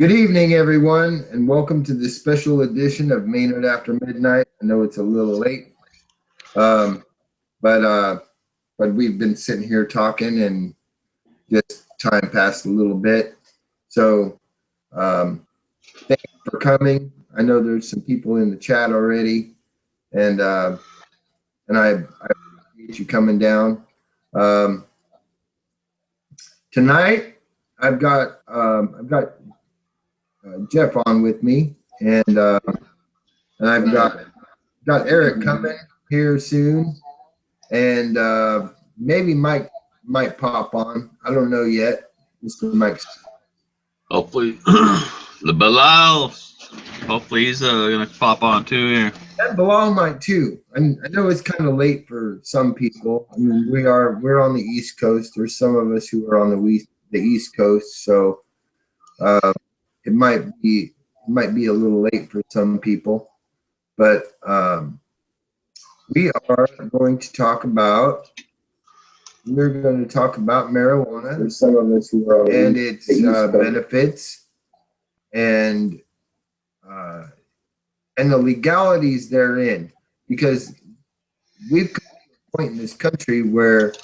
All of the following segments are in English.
Good evening, everyone, and welcome to this special edition of Maynard After Midnight. I know it's a little late, um, but we've been sitting here talking, and just time passed a little bit. So, thank you for coming. I know there's some people in the chat already, and I appreciate you coming down. Tonight, I've got Jeff on with me, and I've got Eric coming here soon, and maybe Mike might pop on. I don't know yet, Mr. Mike. Hopefully, the Bilal. Hopefully he's gonna pop on too here. And Bilal might too. I know it's kind of late for some people. I mean, we're on the East Coast. There's some of us who are on the East Coast, so it might be a little late for some people. But we're going to talk about marijuana. There's some of us who are and its benefits and the legalities therein, because we've come to a point in this country where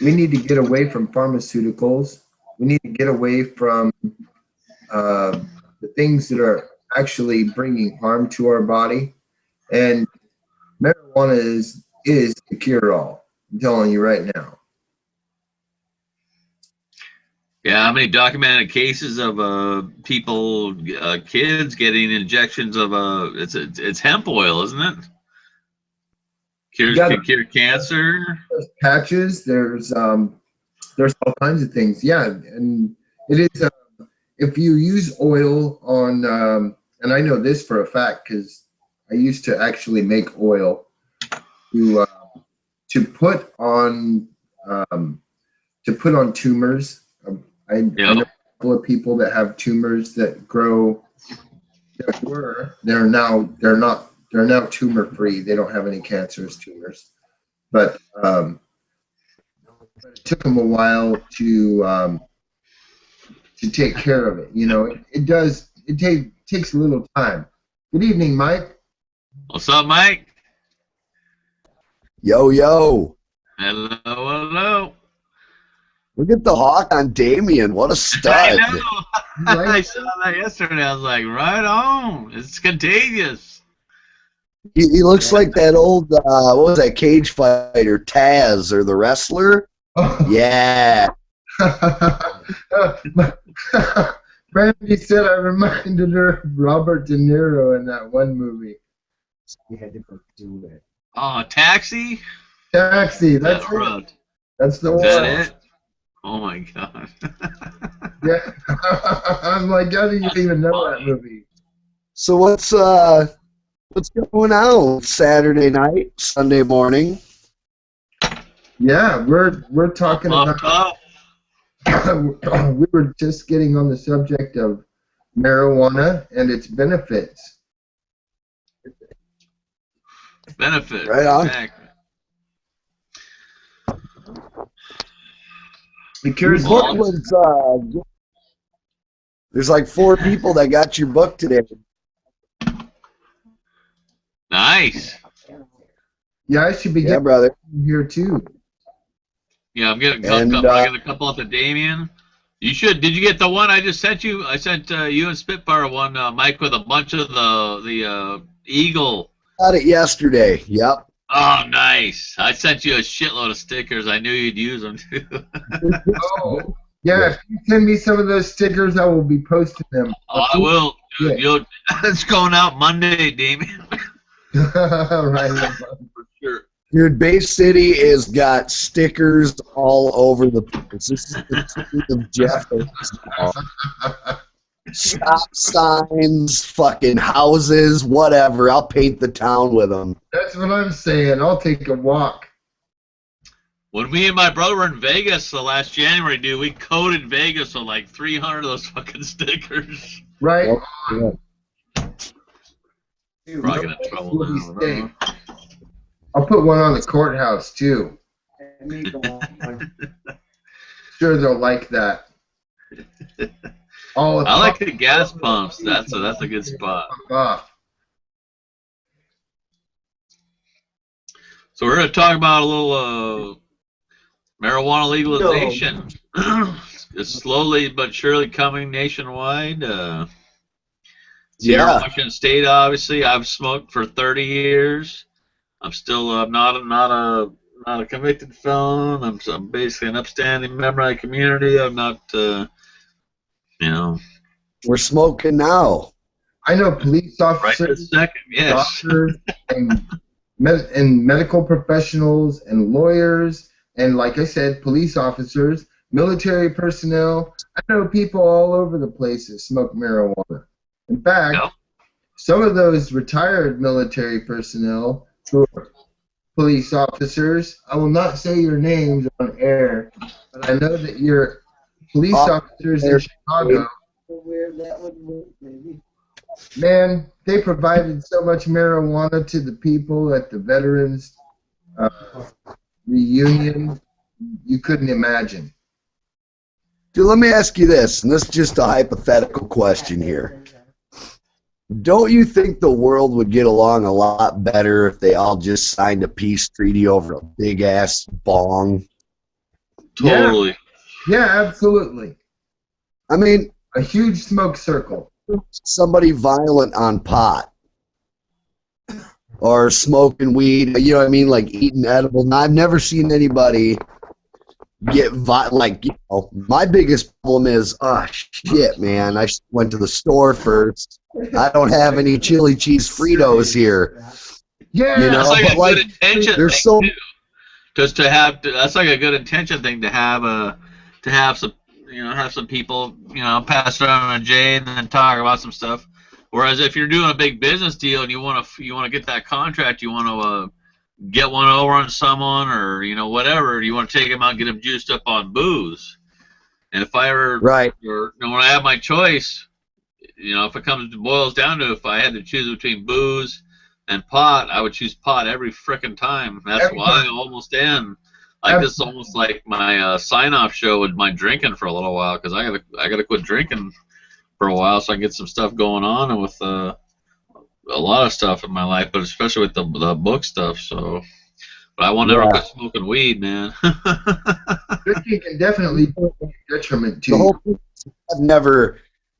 we need to get away from pharmaceuticals. We need to get away from the things that are actually bringing harm to our body, and marijuana is the cure-all. I'm telling you right now. Yeah, how many documented cases of people, kids getting injections of it's hemp oil, isn't it? Can cure cancer. There's patches. There's all kinds of things. Yeah, and it is. If you use oil on, and I know this for a fact because I used to actually make oil to put on tumors. I know a couple of people that have tumors that grow. They're now tumor free. They don't have any cancerous tumors, but it took them a while to take care of it. You know, it does. It takes a little time. Good evening, Mike. What's up, Mike? Yo, yo. Hello, hello. Look at the hawk on Damien. What a stud. I know. I saw that yesterday. I was like, right on. It's contagious. He looks like that old, what was that, cage fighter, Taz, or the wrestler? Yeah. Brandy said I reminded her of Robert De Niro in that one movie. We had to go do it. Oh, Taxi? Taxi, that's it. That's the one. Is that it? Oh my god. Yeah. I'm like, how do you even know that movie? So what's going on Saturday night, Sunday morning? Yeah, we're talking about. We were just getting on the subject of marijuana and its benefits. Benefit. Right on. Exactly. Because Your book was, there's like 4 people that got your book today. Nice. Yeah, I should be getting brother. here too. Yeah, I'm getting a couple up to Damien. You should. Did you get the one I just sent you? I sent you and Spitfire one, Mike, with a bunch of the Eagle. Got it yesterday. Yep. Oh, nice. I sent you a shitload of stickers. I knew you'd use them too. Oh, yeah. If you send me some of those stickers, I will be posting them. Oh, I will. Yeah. It's going out Monday, Damien. Right. For sure. Dude, Bay City has got stickers all over the place. This is the city of Jeff. Stop signs, fucking houses, whatever. I'll paint the town with them. That's what I'm saying. I'll take a walk. When me and my brother were in Vegas last January, dude, we coated Vegas with like 300 of those fucking stickers. Right? Yeah. Dude, Probably gonna trouble now. I'll put one on the courthouse too. Sure, they'll like that. Oh, I like the gas pumps. That's a good spot. So we're gonna talk about a little marijuana legalization. It's slowly but surely coming nationwide. Here in Washington State, obviously, I've smoked for 30 years. I'm still not a convicted felon. I'm basically an upstanding member of the community. I'm not, you know. We're smoking now. I know police Right officers, this second, yes. doctors, and medical professionals, and lawyers, and like I said, police officers, military personnel. I know people all over the place that smoke marijuana. In fact, some of those retired military personnel who are police officers, I will not say your names on air, but I know that you're police officers in Chicago. Man, they provided so much marijuana to the people at the Veterans reunion, you couldn't imagine. Dude, let me ask you this, and this is just a hypothetical question here. Don't you think the world would get along a lot better if they all just signed a peace treaty over a big-ass bong? Totally. Yeah, absolutely. I mean, a huge smoke circle. Somebody violent on pot or smoking weed, you know what I mean, like eating edible. Now, I've never seen anybody get like, you know, my biggest problem is, oh shit, man, I went to the store first. I don't have any chili cheese Fritos here. Yeah, you know, that's like but a like, good intention there's thing so too. Just to have, that's like a good intention thing to have some, you know, have some people, you know, pass around a J and then talk about some stuff. Whereas if you're doing a big business deal and you want to get that contract, you want to get one over on someone, or you know, whatever, you want to take them out and get them juiced up on booze. And if I ever, right, or when I have my choice, you know, if it boils down to if I had to choose between booze and pot, I would choose pot every frickin' time. That's why I almost end. Like this is almost like my sign-off show with my drinking for a little while, because I gotta quit drinking for a while so I can get some stuff going on, and with a lot of stuff in my life, but especially with the book stuff. So, but I won't ever quit smoking weed, man. Drinking can definitely be a detriment to you.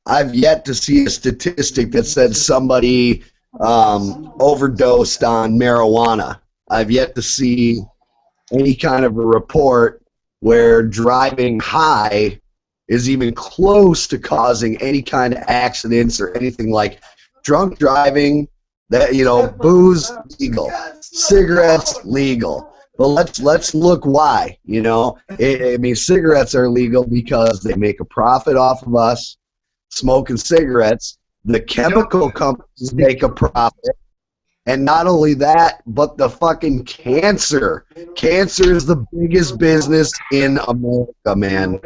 I've yet to see a statistic that said somebody overdosed on marijuana. I've yet to see any kind of a report where driving high is even close to causing any kind of accidents or anything. Like drunk driving, that, you know, booze legal, cigarettes legal. But let's look why. You know, I mean, cigarettes are legal because they make a profit off of us smoking cigarettes. The chemical companies make a profit. And not only that, but the fucking cancer. Cancer is the biggest business in America, man.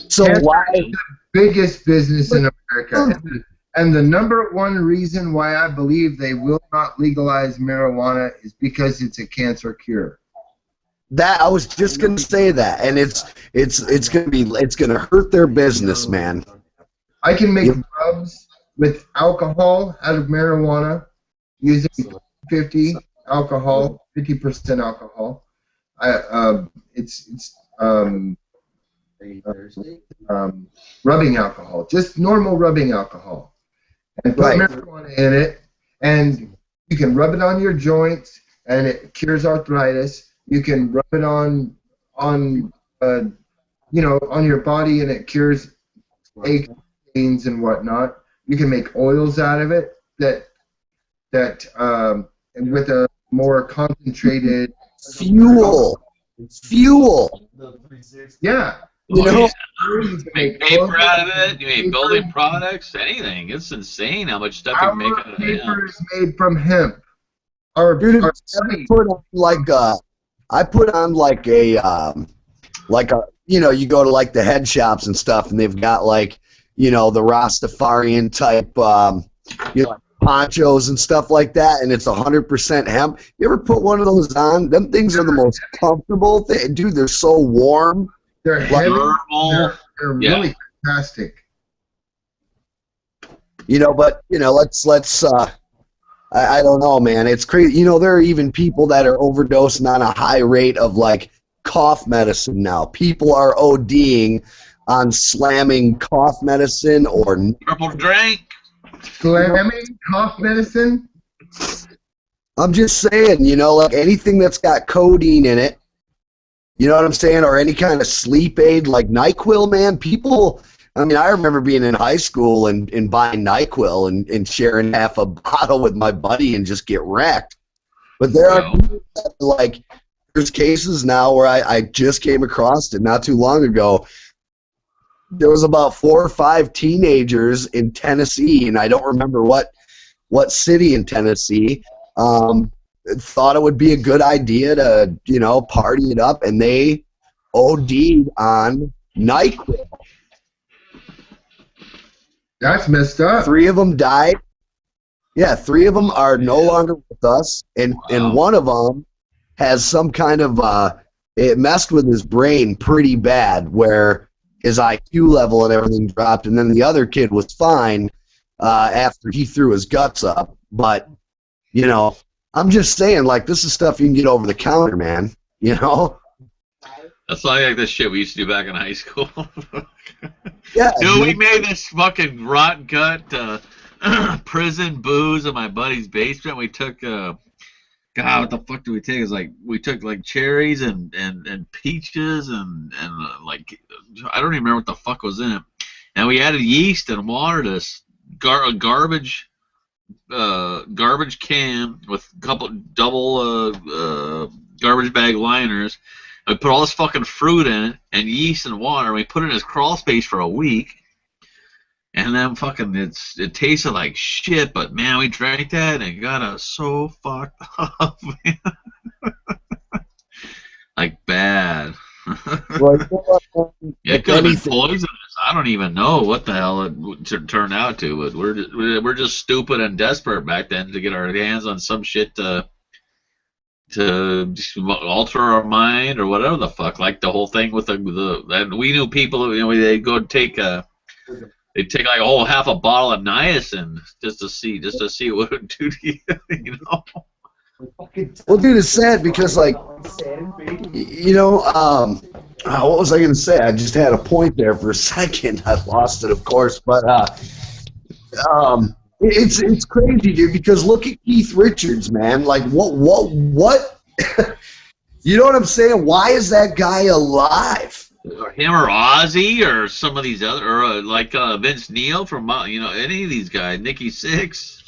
So why? The biggest business in America. And the number one reason why I believe they will not legalize marijuana is because it's a cancer cure. That I was just gonna say that, and it's gonna hurt their business, man. I can make rubs with alcohol out of marijuana using 50% alcohol. It's rubbing alcohol, just normal rubbing alcohol, and put marijuana in it, and you can rub it on your joints, and it cures arthritis. You can rub it on you know, on your body, and it cures aches, pains, and whatnot. You can make oils out of it that and with a more concentrated fuel. Yeah. You know, you can make paper out of it. You make building products, anything. It's insane how much stuff you can make out of hemp. Paper is made from hemp. Dude, I put on like a you know, you go to like the head shops and stuff, and they've got like, you know, the Rastafarian type you know, ponchos and stuff like that, and it's 100% hemp. You ever put one of those on? Them things are the most comfortable thing. Dude, they're so warm. They're heavy. They're really fantastic. But I don't know, man. It's crazy. There are even people that are overdosing on a high rate of like cough medicine now. People are ODing on slamming cough medicine or Purple drink. Slamming cough medicine? I'm just saying, like anything that's got codeine in it, you know what I'm saying, or any kind of sleep aid like NyQuil, man. People, I mean, I remember being in high school and buying NyQuil and sharing half a bottle with my buddy and just get wrecked. But there are people that, like, there's cases now where I just came across it not too long ago. There was about 4 or 5 teenagers in Tennessee, and I don't remember what city in Tennessee, thought it would be a good idea to, party it up, and they OD'd on NyQuil. That's messed up. 3 of them died. Yeah, 3 of them are no longer with us, and one of them has some kind of it messed with his brain pretty bad, where his IQ level and everything dropped, and then the other kid was fine after he threw his guts up. But I'm just saying, like, this is stuff you can get over the counter, man. That's like the shit we used to do back in high school. Yeah. Dude, we made this fucking rotten gut prison booze in my buddy's basement. We took God, what the fuck did we take? It's like we took like cherries and peaches and like I don't even remember what the fuck was in it. And we added yeast and water to this garbage can with a couple double garbage bag liners. We put all this fucking fruit in it and yeast and water. And we put it in his crawl space for a week. And then fucking it tasted like shit, but man, we drank that and it got us so fucked up, man. Like bad. Yeah, it could have been poisonous. I don't even know what the hell it turned out to, but we're just stupid and desperate back then to get our hands on some shit to alter our mind or whatever the fuck. Like the whole thing with and we knew people, they'd go take they'd take like a whole half a bottle of niacin just to see what it would do to you, Well, dude, it's sad because, like, what was I going to say? I just had a point there for a second. I lost it, of course, but it's crazy, dude. Because look at Keith Richards, man. Like, what? You know what I'm saying? Why is that guy alive? Or him or Ozzy or some of these other, or like Vince Neil from any of these guys, Nikki Sixx.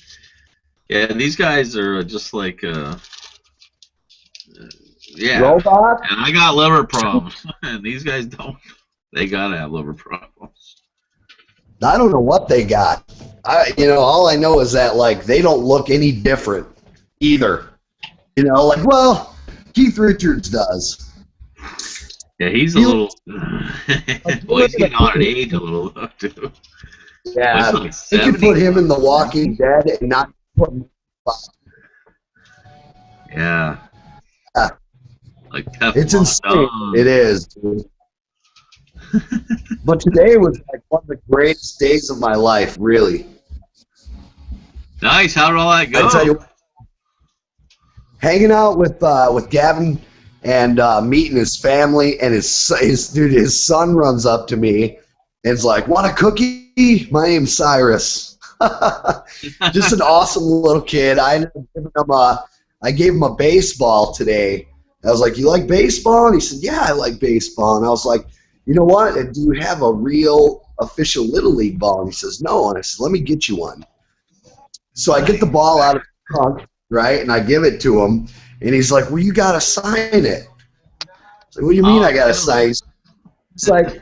Yeah, these guys are just like yeah. Robot? And I got liver problems, and these guys don't. They gotta have liver problems. I don't know what they got. All I know is that, like, they don't look any different either. Like, well, Keith Richards does. Yeah, he's a little. Well, he's getting on in age a little too. Yeah, like you could put him in The Walking Dead and not put him. Yeah. Like it's insane. Don. It is, dude. But today was like one of the greatest days of my life, really. Nice. How did all that go? I tell you, hanging out with Gavin and meeting his family, and his son runs up to me and is like, "Want a cookie? My name's Cyrus." Just an awesome little kid. I gave him a baseball today. I was like, "You like baseball?" And he said, "Yeah, I like baseball." And I was like, "You know what? Do you have a real official Little League ball?" And he says, "No." And I said, "Let me get you one." So I get the ball out of the trunk, right, and I give it to him. And he's like, "Well, you gotta sign it." I was like, "What do you mean I gotta sign it?"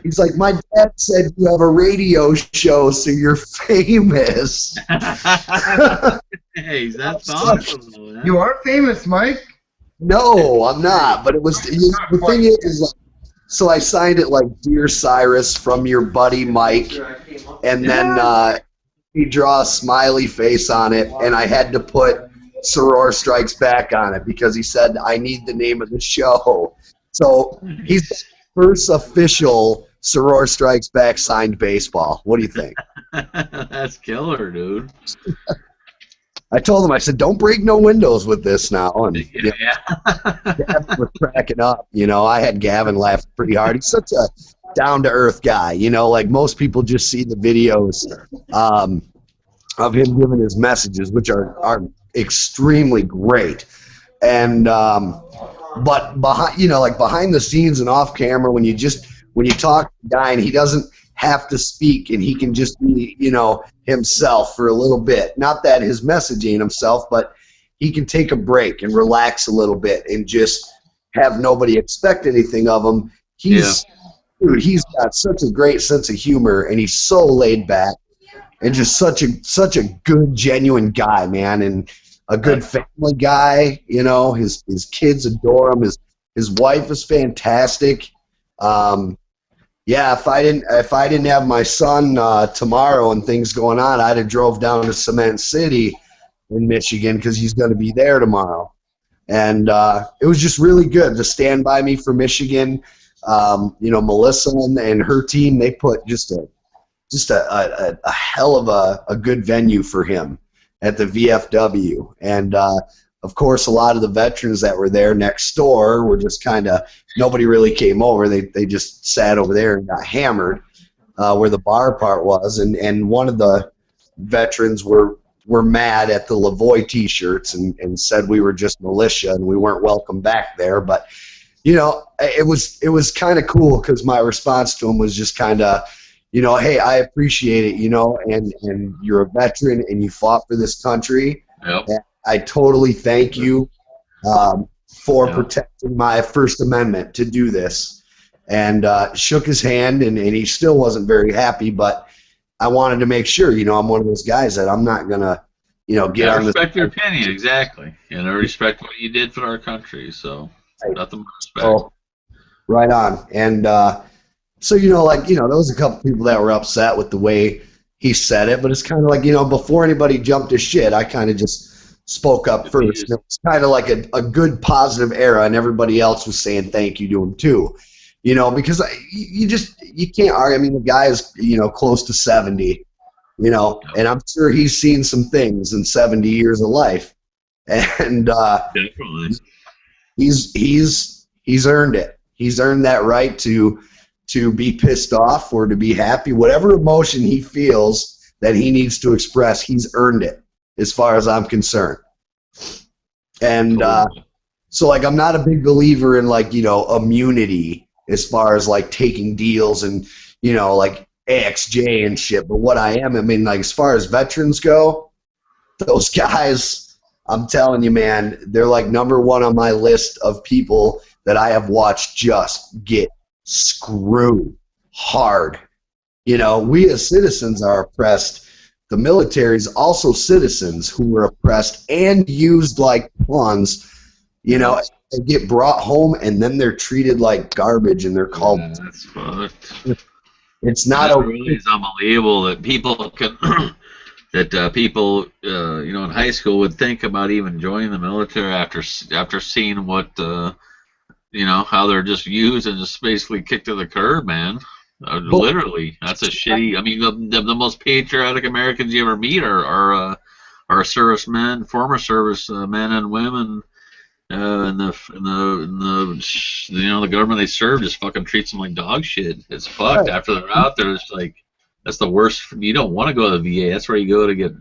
He's like, "My dad said you have a radio show, so you're famous." Hey, that's awesome, man. You are famous, Mike. No, I'm not. But it was the thing is like, so I signed it like, "Dear Cyrus, from your buddy Mike," and then he draw a smiley face on it, and I had to put Soror Strikes Back on it because he said I need the name of the show. So he's the first official Soror Strikes Back signed baseball. What do you think? That's killer, dude. I told him, I said, don't break no windows with this now. And Yeah. Gavin was cracking up. I had Gavin laugh pretty hard. He's such a down-to-earth guy. Like most people just see the videos of him giving his messages, which are extremely great. And but behind the scenes and off camera, when you talk to the guy and he doesn't have to speak and he can just be himself for a little bit. Not that his message ain't himself, but he can take a break and relax a little bit and just have nobody expect anything of him. He's got such a great sense of humor, and he's so laid back and just such a good, genuine guy, man, and a good family guy. His kids adore him. His wife is fantastic. If I didn't have my son tomorrow and things going on, I'd have drove down to Cement City in Michigan because he's going to be there tomorrow. And it was just really good to stand by me for Michigan. Melissa and her team, they put just a hell of a good venue for him at the VFW. And of course, a lot of the veterans that were there next door were just kind of, nobody really came over. They just sat over there and got hammered where the bar part was. And one of the veterans were mad at the Lavoie T-shirts and said we were just militia and we weren't welcome back there. But, it was kind of cool because my response to him was just kind of, hey, I appreciate it, and you're a veteran and you fought for this country. Yep. And I totally thank you for protecting my First Amendment to do this. And shook his hand, and he still wasn't very happy, but I wanted to make sure, I'm one of those guys that I'm not going to, get on this. I respect your opinion, exactly. And I respect what you did for our country, so nothing but respect. Oh, right on. And so, there was a couple people that were upset with the way he said it, but it's kind of like, before anybody jumped to shit, I kind of just spoke up first. It was kind of like a good positive era, and everybody else was saying thank you to him too. Because you can't argue. I mean, the guy is, close to 70, and I'm sure he's seen some things in 70 years of life. And definitely. He's earned it. He's earned that right to be pissed off or to be happy. Whatever emotion he feels that he needs to express, he's earned it, as far as I'm concerned. And so, I'm not a big believer in, immunity as far as, taking deals and, AXJ and shit. But what I mean, as far as veterans go, those guys, I'm telling you, man, they're, number one on my list of people that I have watched just get screwed hard. We as citizens are oppressed. The military is also citizens who were oppressed and used like pawns. They get brought home and then they're treated like garbage and they're called. Yeah, that's fucked. It's not It okay. really is unbelievable that people can people in high school would think about even joining the military after seeing what how they're just used and just basically kicked to the curb, man. Literally, that's a shitty. I mean, the most patriotic Americans you ever meet are servicemen, former service men and women, and the government they serve just fucking treats them like dog shit. It's fucked. After they're out there, it's like that's the worst. You don't want to go to the VA. That's where you go to get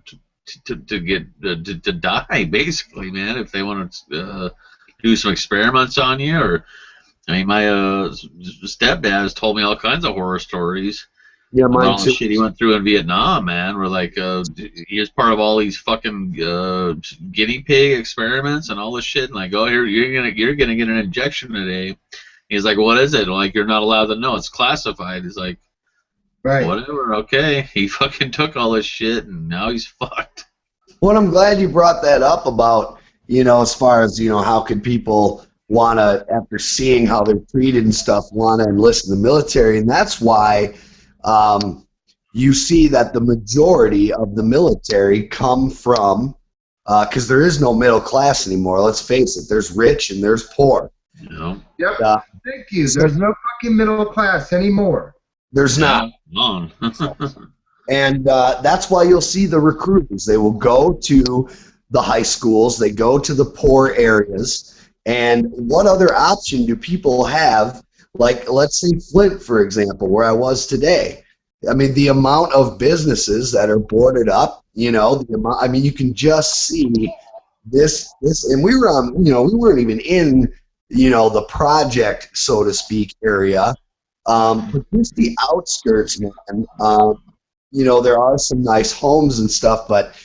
to die, basically, man. If they want to do some experiments on you, or I mean, my stepdad has told me all kinds of horror stories. Yeah, about mine all the too. shit he went through in Vietnam, man. Where he was part of all these fucking guinea pig experiments and all this shit. And like, oh, you're gonna get an injection today. He's like, what is it? Like, you're not allowed to know. It's classified. He's like, Right. whatever. Okay. He fucking took all this shit and now he's fucked. Well, I'm glad you brought that up about, as far as, how could people want to, after seeing how they're treated and stuff, want to enlist in the military. And that's why you see that the majority of the military come from, because there is no middle class anymore. Let's face it. There's rich and there's poor. Yep. Thank you. There's no fucking middle class anymore. There's not. None. And that's why you'll see the recruiters. They will go to the high schools. They go to the poor areas. And what other option do people have? Like, let's say Flint, for example, where I was today. I mean, the amount of businesses that are boarded up, you know, the amount, I mean, you can just see this, and we were on, you know, we weren't even in, you know, the project, so to speak, area. But just the outskirts, man. You know, there are some nice homes and stuff, but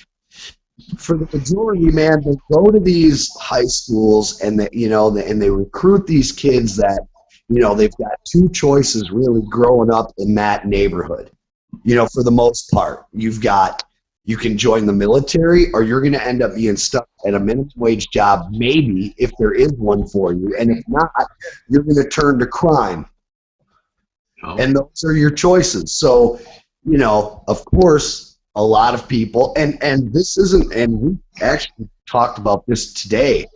for the majority, man, they go to these high schools and they, you know, and they recruit these kids that, you know, they've got two choices really growing up in that neighborhood. You know, for the most part, you can join the military, or you're going to end up being stuck at a minimum wage job, maybe, if there is one for you, and if not, you're going to turn to crime. Oh. And those are your choices. So, you know, of course, a lot of people, and this isn't, and we actually talked about this today,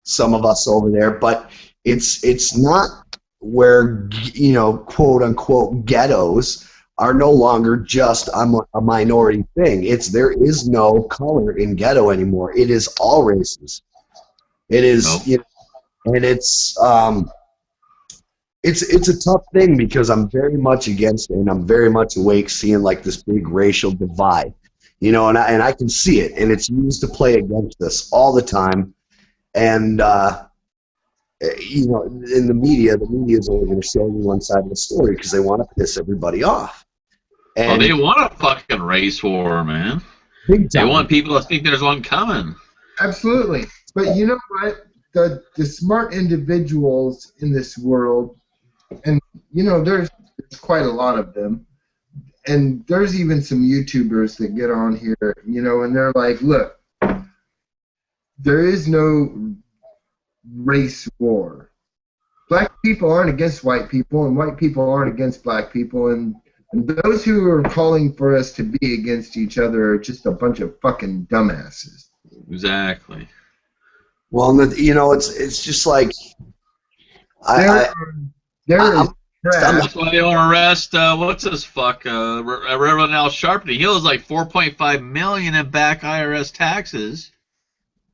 some of us over there, but it's not where, you know, quote unquote ghettos are no longer just a minority thing. There is no color in ghetto anymore. It is all races. It is, Nope. you know, and it's a tough thing because I'm very much against it, and I'm very much awake seeing like this big racial divide, you know, and I can see it, and it's used to play against us all the time, and you know, in the media is only going to show you one side of the story because they want to piss everybody off. Well, And they want a fucking race war, man. big They time. want people to think there's one coming. Absolutely. But you know what? The smart individuals in this world, and you know, there's quite a lot of them, and there's even some YouTubers that get on here, you know, and they're like, look, there is no race war. Black people aren't against white people, and white people aren't against black people, and those who are calling for us to be against each other are just a bunch of fucking dumbasses. Exactly. Well, you know, it's just like There is crap. That's why they want to arrest, what's his fuck, Reverend Al Sharpton. He owes like $4.5 million in back IRS taxes.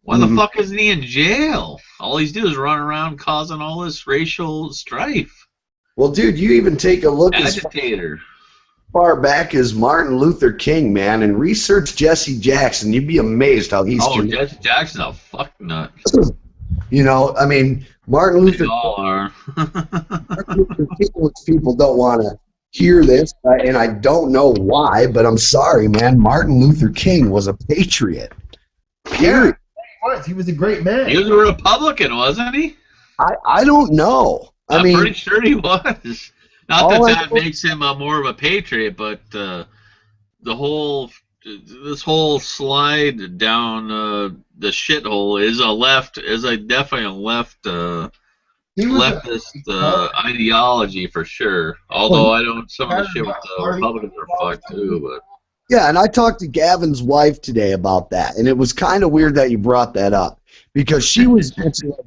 Why the fuck isn't he in jail? All he's doing is run around causing all this racial strife. Well, dude, you even take a look as Agitator. far back as Martin Luther King, man, and research Jesse Jackson. You'd be amazed how he's. Oh, Jesse Jackson's a fuck nut. You know, I mean, Martin They Luther all are. King, people don't want to hear this, and I don't know why, but I'm sorry, man. Martin Luther King was a patriot. Period. He was a great man. He was a Republican, wasn't he? I don't know. I I'm mean, pretty sure he was. Not all I that know- makes him more of a patriot, but this whole slide down the shithole is definitely a He was leftist ideology for sure. Although I don't, some of the shit with the Republicans are fucked too. But yeah, and I talked to Gavin's wife today about that, and it was kind of weird that you brought that up because she was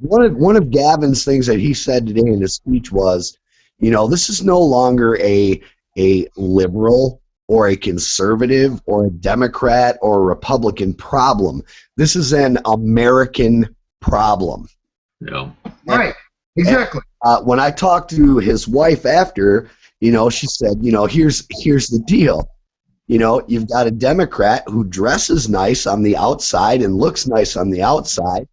one of Gavin's things that he said today in his speech was, you know, this is no longer a liberal or a conservative or a Democrat or a Republican problem. This is an American problem. you know, right. Exactly. When I talked to his wife after, you know, she said, you know, here's the deal. You know, you've got a Democrat who dresses nice on the outside and looks nice on the outside.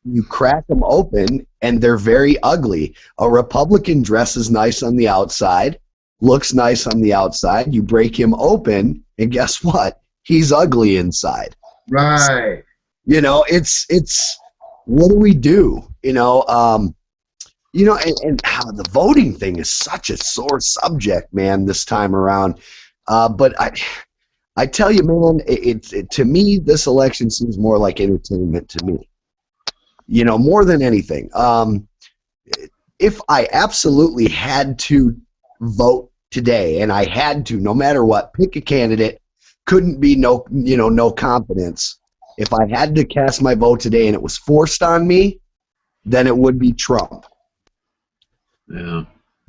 You crack them open, and they're very ugly. A Republican dresses nice on the outside, looks nice on the outside. You break him open, and guess what? He's ugly inside. Right. You know, it's what do we do? You know, and the voting thing is such a sore subject, man, this time around. But I tell you, man, to me, this election seems more like entertainment to me. You know, more than anything. If I absolutely had to vote today, and I had to, no matter what, pick a candidate, couldn't be no confidence. If I had to cast my vote today and it was forced on me, then it would be Trump. yeah.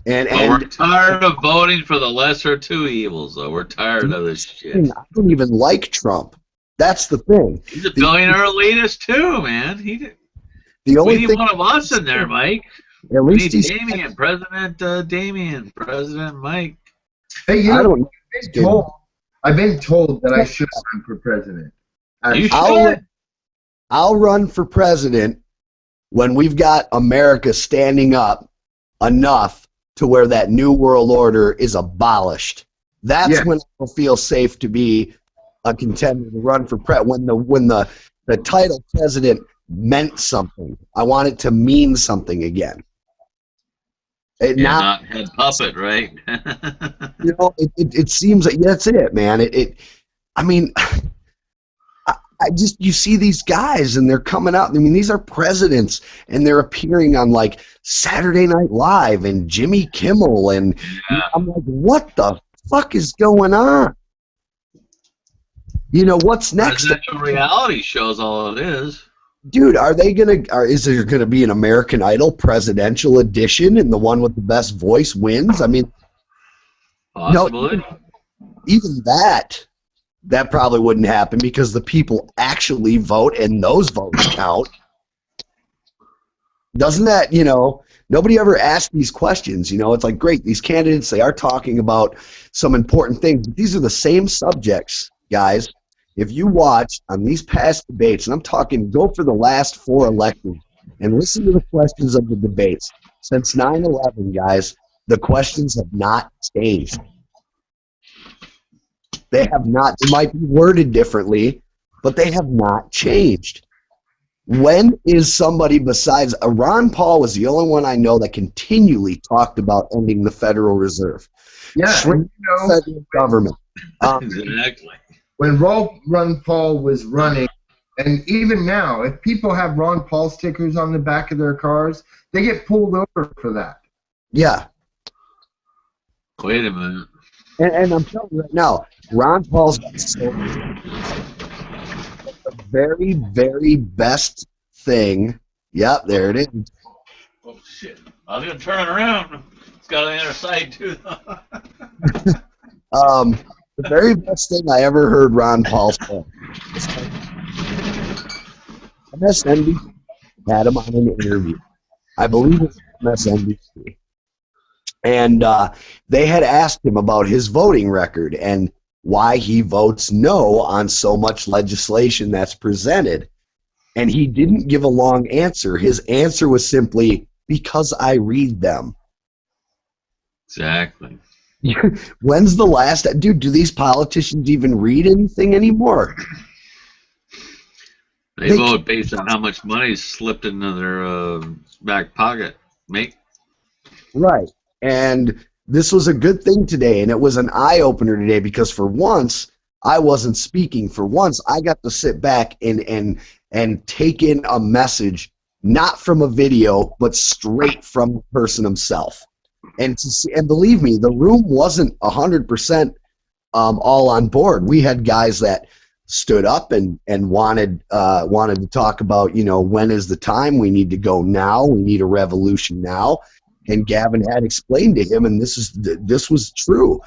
But we're tired of voting for the lesser of two evils, though. We're tired of this shit. I don't even like Trump. That's the thing. He's a billionaire elitist too, man. The only We need thing, one of us in there, Mike. at We least need he's. Damien, President Damien, President Mike. Hey, you I know, don't. I've been told that I should run for president. You I'll, should. I'll run for president when we've got America standing up enough to where that new world order is abolished. That's Yeah. when I'll feel safe to be a contender to run for when the title president meant something. I want it to mean something again. It You're now, not head puppet, right? you know, it seems like that's it, man. I mean, I just, you see these guys and they're coming out. I mean, these are presidents and they're appearing on like Saturday Night Live and Jimmy Kimmel, and Yeah. I'm like, what the fuck is going on? You know, what's next? Presidential reality shows all it is. Dude, is there gonna be an American Idol presidential edition and the one with the best voice wins? I mean, Possibly. even that probably wouldn't happen because the people actually vote and those votes count. Doesn't that, you know, nobody ever asked these questions, you know, it's like, great, these candidates, they are talking about some important things, but these are the same subjects, guys. If you watch on these past debates, and I'm talking, go for the last 4 elections and listen to the questions of the debates. Since 9/11, guys, the questions have not changed. They have not. They might be worded differently, but they have not changed. When is somebody besides Ron Paul was the only one I know that continually talked about ending the Federal Reserve, Yeah, shrink you know, the federal government. Exactly. when Ron Paul was running, and even now, if people have Ron Paul stickers on the back of their cars, they get pulled over for that. Yeah, Wait a minute. and I'm telling you right now, Ron Paul's got the very, very best thing. Yep, there it is. Oh shit! I was gonna turn it around. It's got on the other side too. The very best thing I ever heard Ron Paul say. MSNBC had him on an interview. I believe it was MSNBC. And they had asked him about his voting record and why he votes no on so much legislation that's presented. And he didn't give a long answer. His answer was simply, because I read them. Exactly. When's the last... Dude, do these politicians even read anything anymore? They vote based on how much money slipped into their back pocket. Right. And this was a good thing today, and it was an eye-opener today because for once, I wasn't speaking. For once, I got to sit back and take in a message, not from a video, but straight from the person himself. And to see, and believe me, the room wasn't 100% all on board. We had guys that stood up and wanted to talk about, you know, when is the time? We need to go now. We need a revolution now. And Gavin had explained to him, and this was true.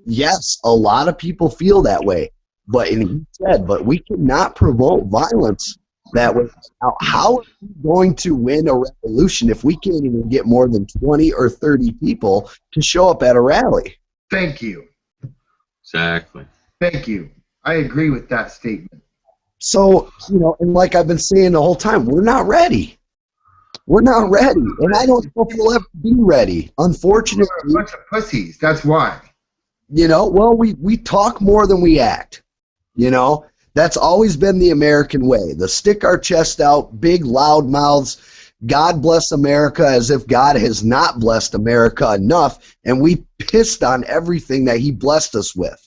Yes, a lot of people feel that way, but and he said, but we cannot promote violence that way. Now, how are we going to win a revolution if we can't even get more than 20 or 30 people to show up at a rally? Thank you. Exactly. Thank you. I agree with that statement. So, you know, and like I've been saying the whole time, we're not ready. We're not ready, and I don't know if we'll ever be ready. Unfortunately, We're a bunch of pussies. That's why. you know, well, we talk more than we act. You know, that's always been the American way. The stick our chest out, big loud mouths. God bless America, as if God has not blessed America enough, and we pissed on everything that He blessed us with.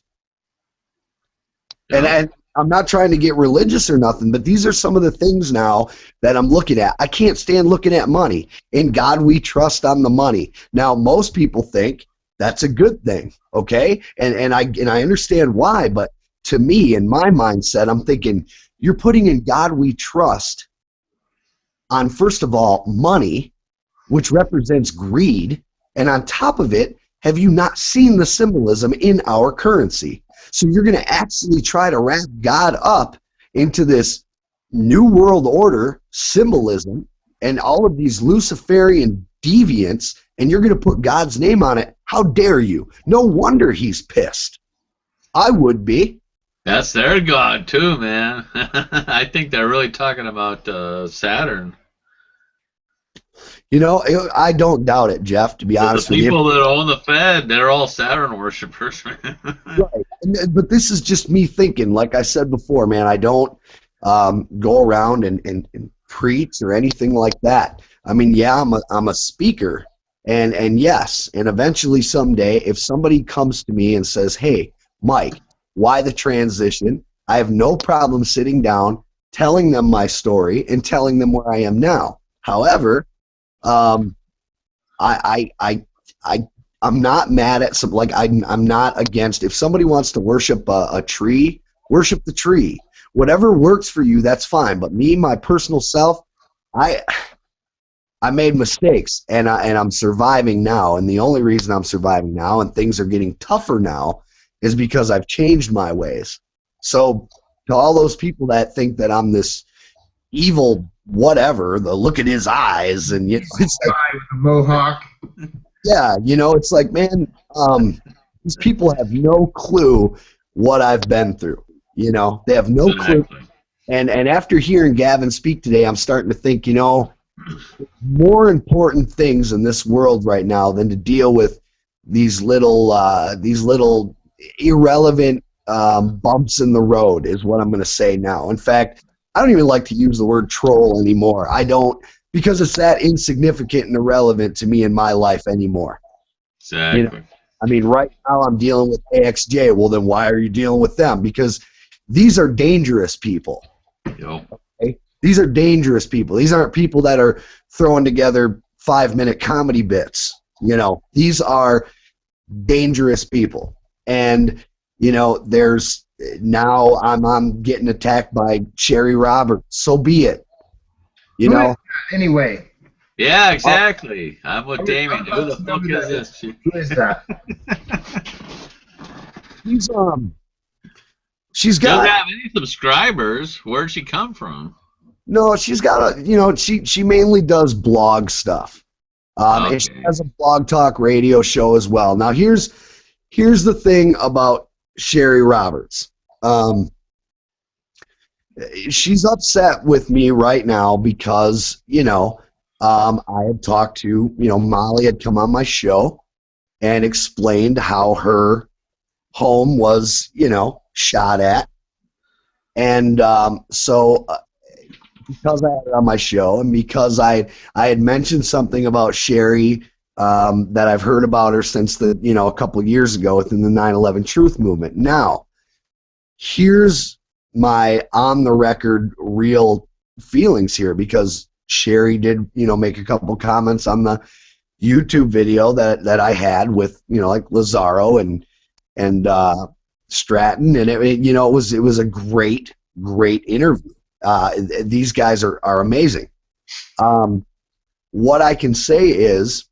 And I'm not trying to get religious or nothing, but these are some of the things now that I'm looking at. I can't stand looking at money. In God we trust on the money. Now, most people think that's a good thing, okay? And I understand why, but to me, in my mindset, I'm thinking you're putting in God we trust on, first of all, money, which represents greed, And on top of it, have you not seen the symbolism in our currency? So you're going to actually try to wrap God up into this New World Order symbolism and all of these Luciferian deviants, and you're going to put God's name on it. How dare you? No wonder he's pissed. I would be. That's their god too, man. I think they're really talking about Saturn. You know, I don't doubt it, Jeff, to be honest with you. The people that own the Fed, they're all Saturn worshipers. Right. But this is just me thinking. Like I said before, man, I don't go around and preach or anything like that. I mean, yeah, I'm a speaker, and yes, and eventually someday, if somebody comes to me and says, hey, Mike, why the transition? I have no problem sitting down, telling them my story, and telling them where I am now. However, I'm not mad at some, like I'm not against, if somebody wants to worship a tree, worship the tree. Whatever works for you, that's fine. But me, my personal self, I made mistakes, and I'm surviving now. And the only reason I'm surviving now and things are getting tougher now is because I've changed my ways. So to all those people that think that I'm this evil whatever, the look at his eyes, and you know, it's like, Guy with a mohawk. yeah, you know, it's like, man, these people have no clue what I've been through. You know, they have no clue. And after hearing Gavin speak today, I'm starting to think, you know, more important things in this world right now than to deal with these little irrelevant bumps in the road is what I'm going to say now. In fact, I don't even like to use the word troll anymore. I don't, because it's that insignificant and irrelevant to me in my life anymore. Exactly. You know, I mean, right now I'm dealing with AXJ. Well, then why are you dealing with them? Because these are dangerous people. Yep. Okay? These are dangerous people. These aren't people that are throwing together 5-minute comedy bits. You know, these are dangerous people. And, you know, there's now I'm getting attacked by Sherry Roberts. So be it. You know. Anyway. Yeah, exactly. I'm with Damien. Who the fuck is this? Who is that? She's Doesn't got. have any subscribers. Where'd she come from? No, she's got a. You know, she mainly does blog stuff. Okay. And she has a blog talk radio show as well. Now here's the thing about Sherry Roberts. She's upset with me right now because, you know, I had talked to, you know, Molly had come on my show and explained how her home was, you know, shot at. And so because I had it on my show and because I had mentioned something about Sherry that I've heard about her since the, you know, a couple of years ago within the 9/11 Truth Movement. Now, here's my on the record real feelings here, because Sherry did, you know, make a couple comments on the YouTube video that I had with, you know, like Lazaro and Stratton, and it, you know, it was a great interview. These guys are amazing. What I can say is,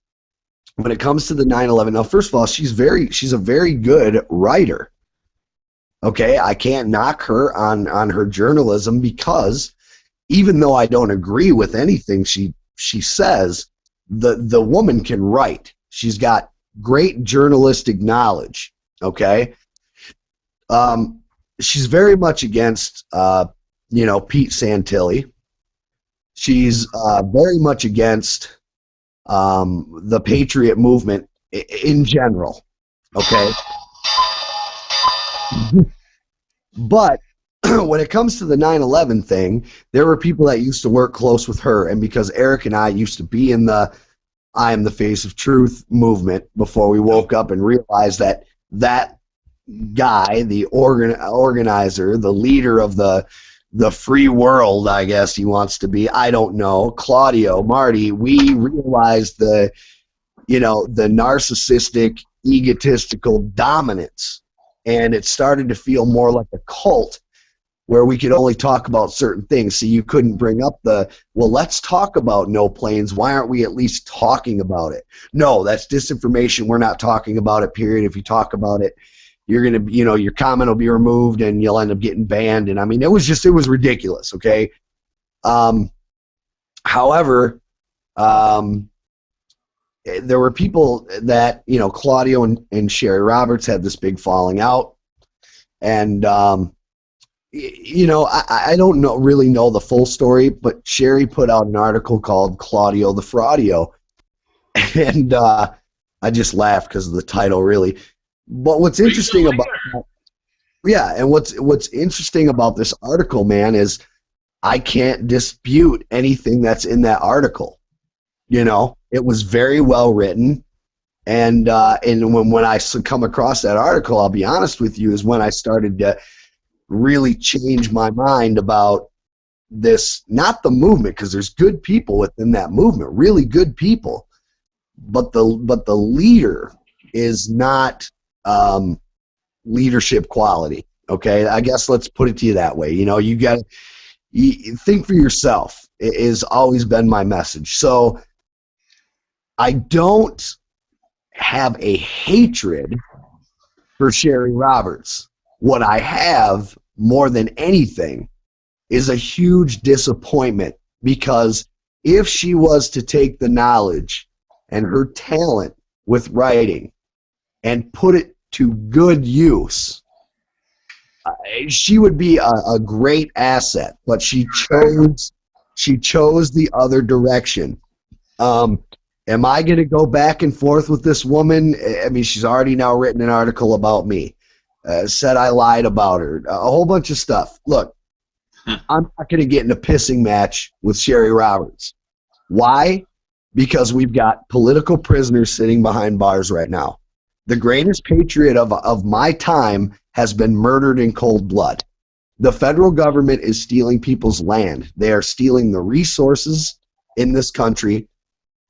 when it comes to the 9/11, now first of all, she's a very good writer. Okay, I can't knock her on her journalism, because even though I don't agree with anything she says, the woman can write. She's got great journalistic knowledge. Okay, she's very much against you know, Pete Santilli. She's very much against the Patriot movement in general. Okay. But when it comes to the 9/11 thing, there were people that used to work close with her, and because Eric and I used to be in the I Am the Face of Truth movement before we woke up and realized that guy, the organizer, the leader of the free world, I guess he wants to be, I don't know, Claudio, Marty, we realized the narcissistic, egotistical dominance. And it started to feel more like a cult where we could only talk about certain things. So you couldn't bring up the, well, let's talk about no planes. Why aren't we at least talking about it? No, that's disinformation. We're not talking about it, period. If you talk about it, you're going to, your comment will be removed and you'll end up getting banned. And I mean, it was ridiculous. Okay. However, there were people that, Claudio and Sherry Roberts had this big falling out. And, I don't really know the full story, but Sherry put out an article called Claudio the Fraudio. And I just laughed because of the title, really. But what's interesting about what's interesting about this article, man, is I can't dispute anything that's in that article. It was very well written, and when I come across that article, I'll be honest with you, is when I started to really change my mind about this, not the movement, because there's good people within that movement, really good people, but the leader is not leadership quality. Okay, I guess let's put it to you that way. You got to think for yourself. It has always been my message. So I don't have a hatred for Sherry Roberts. What I have, more than anything, is a huge disappointment, because if she was to take the knowledge and her talent with writing and put it to good use, she would be a great asset. But she chose the other direction. Am I going to go back and forth with this woman? I mean, she's already now written an article about me, said I lied about her, a whole bunch of stuff. Look, I'm not going to get in a pissing match with Sherry Roberts. Why? Because we've got political prisoners sitting behind bars right now. The greatest patriot of my time has been murdered in cold blood. The federal government is stealing people's land. They are stealing the resources in this country.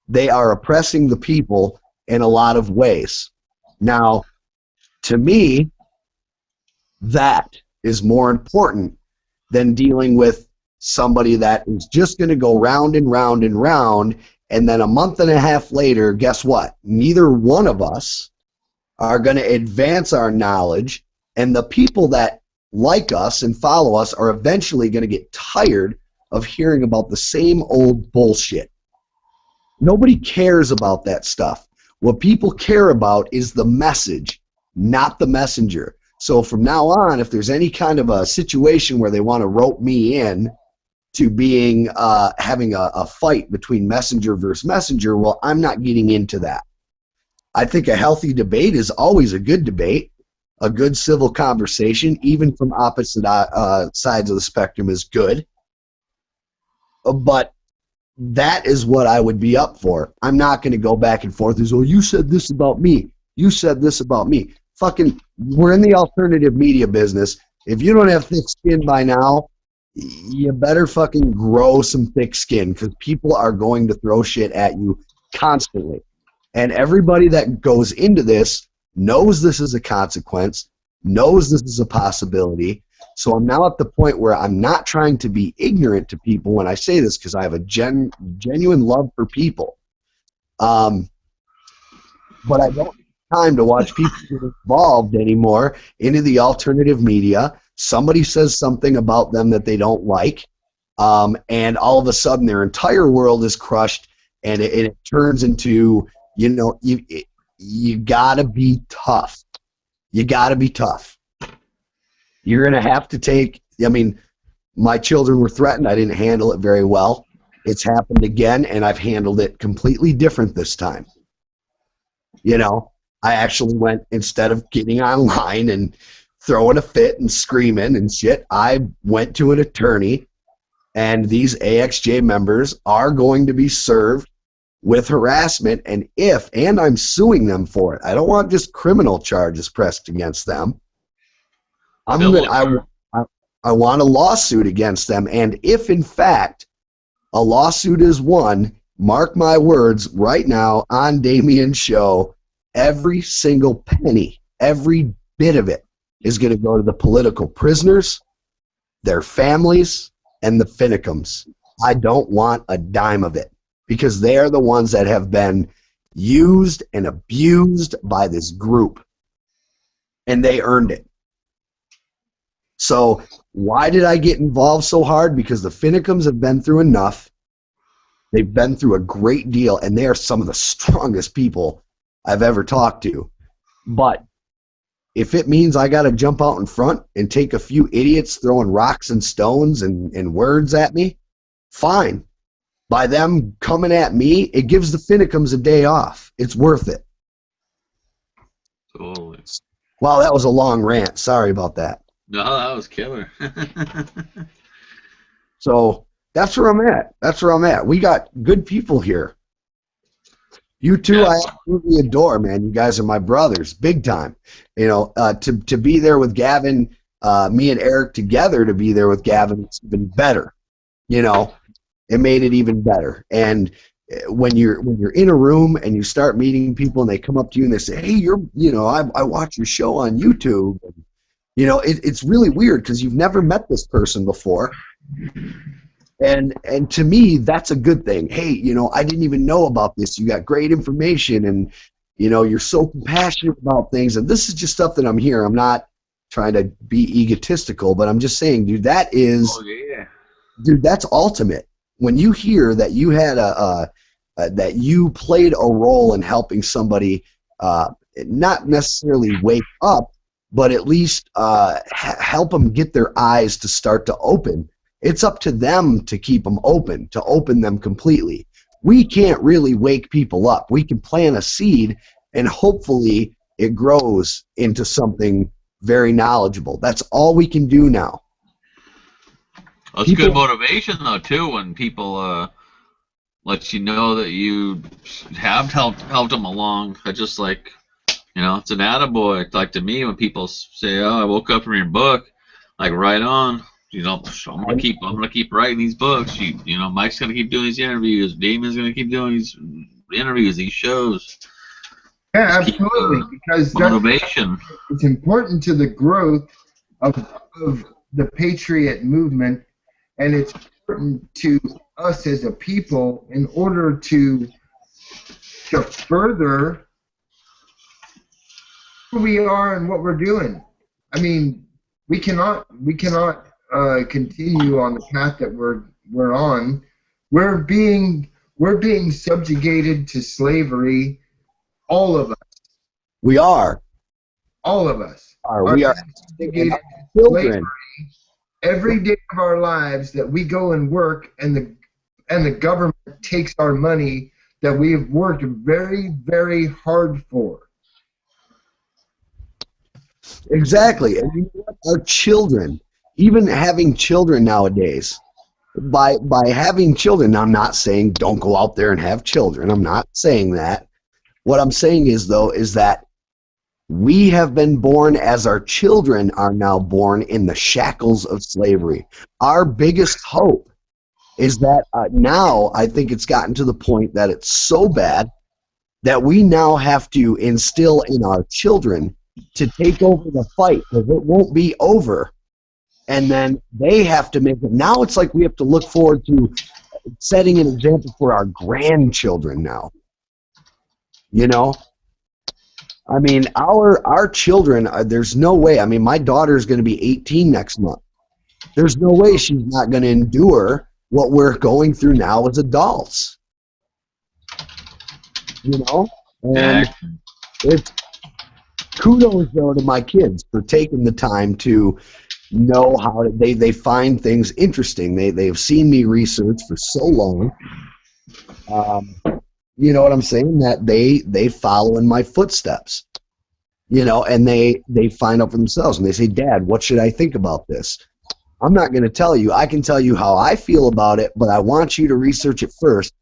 They are oppressing the people in a lot of ways. Now, to me, that is more important than dealing with somebody that is just going to go round and round and round, and then a month and a half later, guess what? Neither one of us are going to advance our knowledge, and the people that like us and follow us are eventually going to get tired of hearing about the same old bullshit. Nobody cares about that stuff. What people care about is the message, not the messenger. So from now on, if there's any kind of a situation where they want to rope me in to being having a fight between messenger versus messenger, well, I'm not getting into that. I think a healthy debate is always a good debate. A good civil conversation, even from opposite sides of the spectrum, is good. But that is what I would be up for. I'm not going to go back and forth as, oh, you said this about me. You said this about me. Fucking, we're in the alternative media business. If you don't have thick skin by now, you better fucking grow some thick skin, because people are going to throw shit at you constantly. And everybody that goes into this knows this is a consequence, knows this is a possibility. So I'm now at the point where I'm not trying to be ignorant to people when I say this, because I have a genuine love for people. But I don't have time to watch people get involved anymore into the alternative media. Somebody says something about them that they don't like, and all of a sudden their entire world is crushed, and it turns into, you gotta be tough. You gotta be tough. You're gonna have to take, my children were threatened. I didn't handle it very well. It's happened again, and I've handled it completely different this time. I actually went, instead of getting online and throwing a fit and screaming and shit, I went to an attorney, and these AXJ members are going to be served with harassment, and I'm suing them for it. I don't want just criminal charges pressed against them. I want a lawsuit against them, and if in fact a lawsuit is won, mark my words right now on Damien's show, every single penny, every bit of it is going to go to the political prisoners their families, and the Finicums. I don't want a dime of it because they are the ones that have been used and abused by this group, and they earned it. So why did I get involved so hard? Because the Finicums have been through enough. They've been through a great deal, and they are some of the strongest people I've ever talked to. But if it means I got to jump out in front and take a few idiots throwing rocks and stones and words at me, fine. By them coming at me, it gives the Finicums a day off. It's worth it. Totally. Wow, that was a long rant. Sorry about that. No, that was killer. So that's where I'm at. That's where I'm at. We got good people here. You two, Yeah. I absolutely adore, man. You guys are my brothers, big time. You know, to be there with Gavin, me and Eric together to be there with Gavin, it's even better. You know, it made it even better. And when you're in a room and you start meeting people and they come up to you and they say, "Hey, I watch your show on YouTube." And, you know, it's really weird because you've never met this person before. And to me, that's a good thing. Hey, you know, I didn't even know about this. You got great information, and you know, you're so compassionate about things. And this is just stuff that I'm hearing. I'm not trying to be egotistical, but I'm just saying, dude, that is, dude, that's ultimate. When you hear that you had that you played a role in helping somebody, not necessarily wake up, but at least help them get their eyes to start to open. It's up to them to keep them open, to open them completely. We can't really wake people up. We can plant a seed, and hopefully it grows into something very knowledgeable. That's all we can do now. Well, it's good motivation, though, too, when people let you know that you have helped them along. I just like, you know, it's an attaboy. It's like to me when people say, "Oh, I woke up from your book," like, right on. You know, I'm gonna keep writing these books. You know, Mike's gonna keep doing these interviews. Damien's gonna keep doing these interviews, these shows. Yeah, Just absolutely. Because motivation. it's important to the growth of the Patriot movement, and it's important to us as a people in order to further who we are and what we're doing. I mean, we cannot continue on the path that we're on. We're being subjugated to slavery. All of us. We are. All of us. We are subjugated to children. slavery every day of our lives that we go and work, and the government takes our money that we have worked very, very hard for. Exactly. And you know what? Our children, even having children nowadays, by having children, I'm not saying don't go out there and have children. I'm not saying that. What I'm saying is, though, is that we have been born as our children are now born in the shackles of slavery. Our biggest hope is that now I think it's gotten to the point that it's so bad that we now have to instill in our children to take over the fight, because it won't be over. And then they have to make it. Now it's like we have to look forward to setting an example for our grandchildren now. You know? I mean, our children, there's no way. I mean, my daughter's going to be 18 next month. There's no way she's not going to endure what we're going through now as adults. You know? And it's kudos, though, to my kids for taking the time to know how they find things interesting. They've seen me research for so long. You know what I'm saying? That they follow in my footsteps. You know, and they find out for themselves, and they say, "Dad, what should I think about this?" I'm not going to tell you. I can tell you how I feel about it, but I want you to research it first.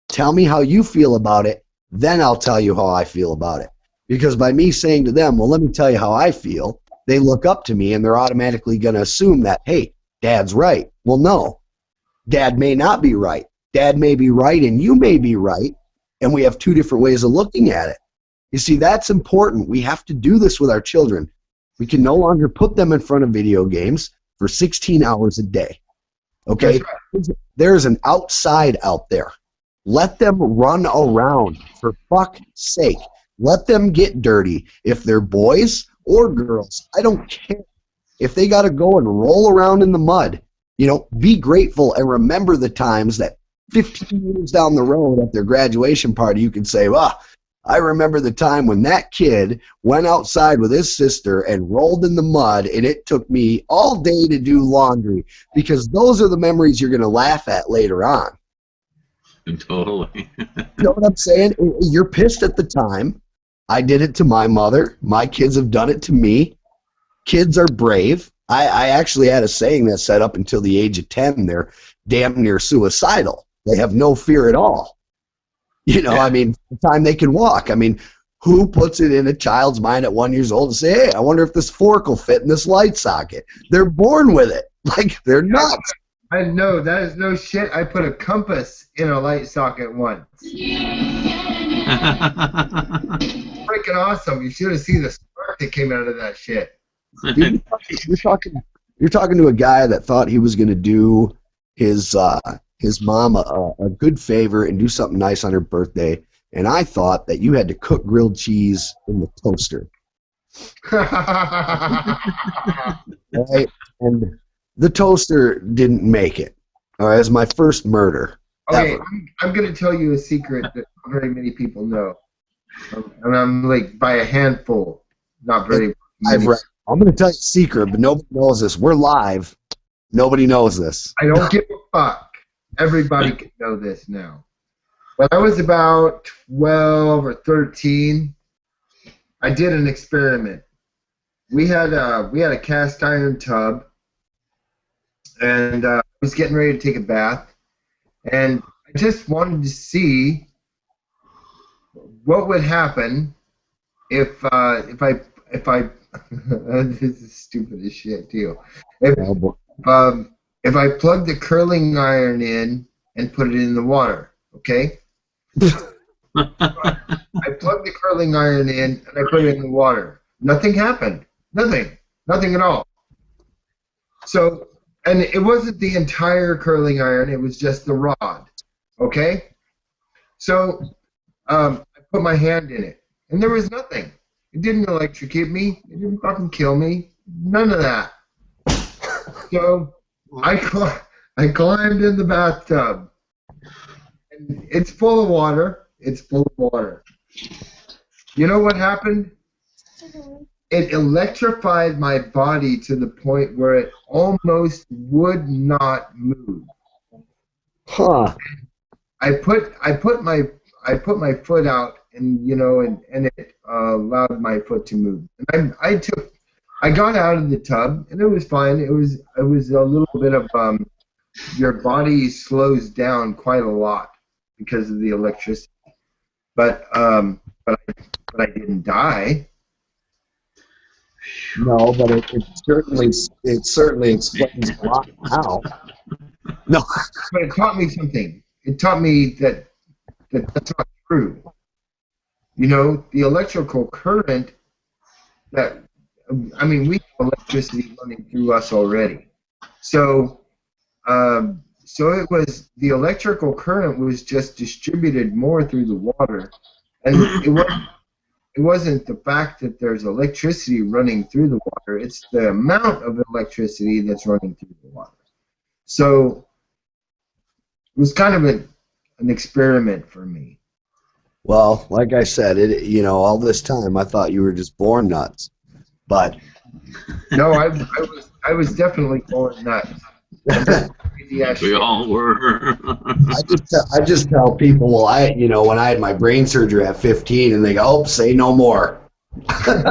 Tell me how you feel about it, then I'll tell you how I feel about it. Because by me saying to them, "Well, let me tell you how I feel," they look up to me and they're automatically going to assume that, hey, Dad's right. Well, no. Dad may not be right. Dad may be right and you may be right, and we have two different ways of looking at it. You see, that's important. We have to do this with our children. We can no longer put them in front of video games. for 16 hours a day. Okay? There's an outside out there. Let them run around, for fuck's sake. Let them get dirty. If they're boys or girls, I don't care. If they got to go and roll around in the mud, be grateful and remember the times that 15 years down the road at their graduation party, you can say, well, I remember the time when that kid went outside with his sister and rolled in the mud, and it took me all day to do laundry, because those are the memories you're going to laugh at later on. Totally. You know what I'm saying? You're pissed at the time. I did it to my mother. My kids have done it to me. Kids are brave. I actually had a saying that said up until the age of 10, they're damn near suicidal. They have no fear at all. I mean, the time they can walk. I mean, who puts it in a child's mind at 1 year old to say, hey, I wonder if this fork will fit in this light socket? They're born with it. Like, they're nuts. I know, that is no shit. I put a compass in a light socket once. Freaking awesome. You should have seen the spark that came out of that shit. Dude, you're talking to a guy that thought he was going to do his mom a good favor and do something nice on her birthday, and I thought that you had to cook grilled cheese in the toaster. Right? And the toaster didn't make it. All right, it was my first murder. Okay, ever. I'm going to tell you a secret that not very many people know. And I'm like by a handful, not very many. I'm going to tell you a secret, but nobody knows this. We're live. Nobody knows this. I don't give a fuck. Everybody can know this now. When I was about 12 or 13, I did an experiment. We had a cast iron tub, and I was getting ready to take a bath, and I just wanted to see what would happen if I this is stupid as shit too. If I plugged the curling iron in and put it in the water, okay? I plugged the curling iron in and I put it in the water. Nothing happened. Nothing at all. So, and it wasn't the entire curling iron, it was just the rod, okay? So, I put my hand in it, and there was nothing. It didn't electrocute me. It didn't fucking kill me. None of that. So, I climbed in the bathtub, and it's full of water. It's full of water. You know what happened? It electrified my body to the point where it almost would not move. Huh. I put my foot out, and and it allowed my foot to move. And I got out of the tub, and it was fine. It was a little bit of your body slows down quite a lot because of the electricity. But I didn't die. No, but it certainly explains a lot now. No. But it taught me something. It taught me that that's not true. The electrical current we have electricity running through us already. So it was the electrical current was just distributed more through the water, and it wasn't the fact that there's electricity running through the water. It's the amount of electricity that's running through the water. So it was kind of an experiment for me. Well, like I said, all this time I thought you were just born nuts, but no, I was definitely born nuts. We all were. I just tell people, well, when I had my brain surgery at 15, and they go, oh, say no more. Hey,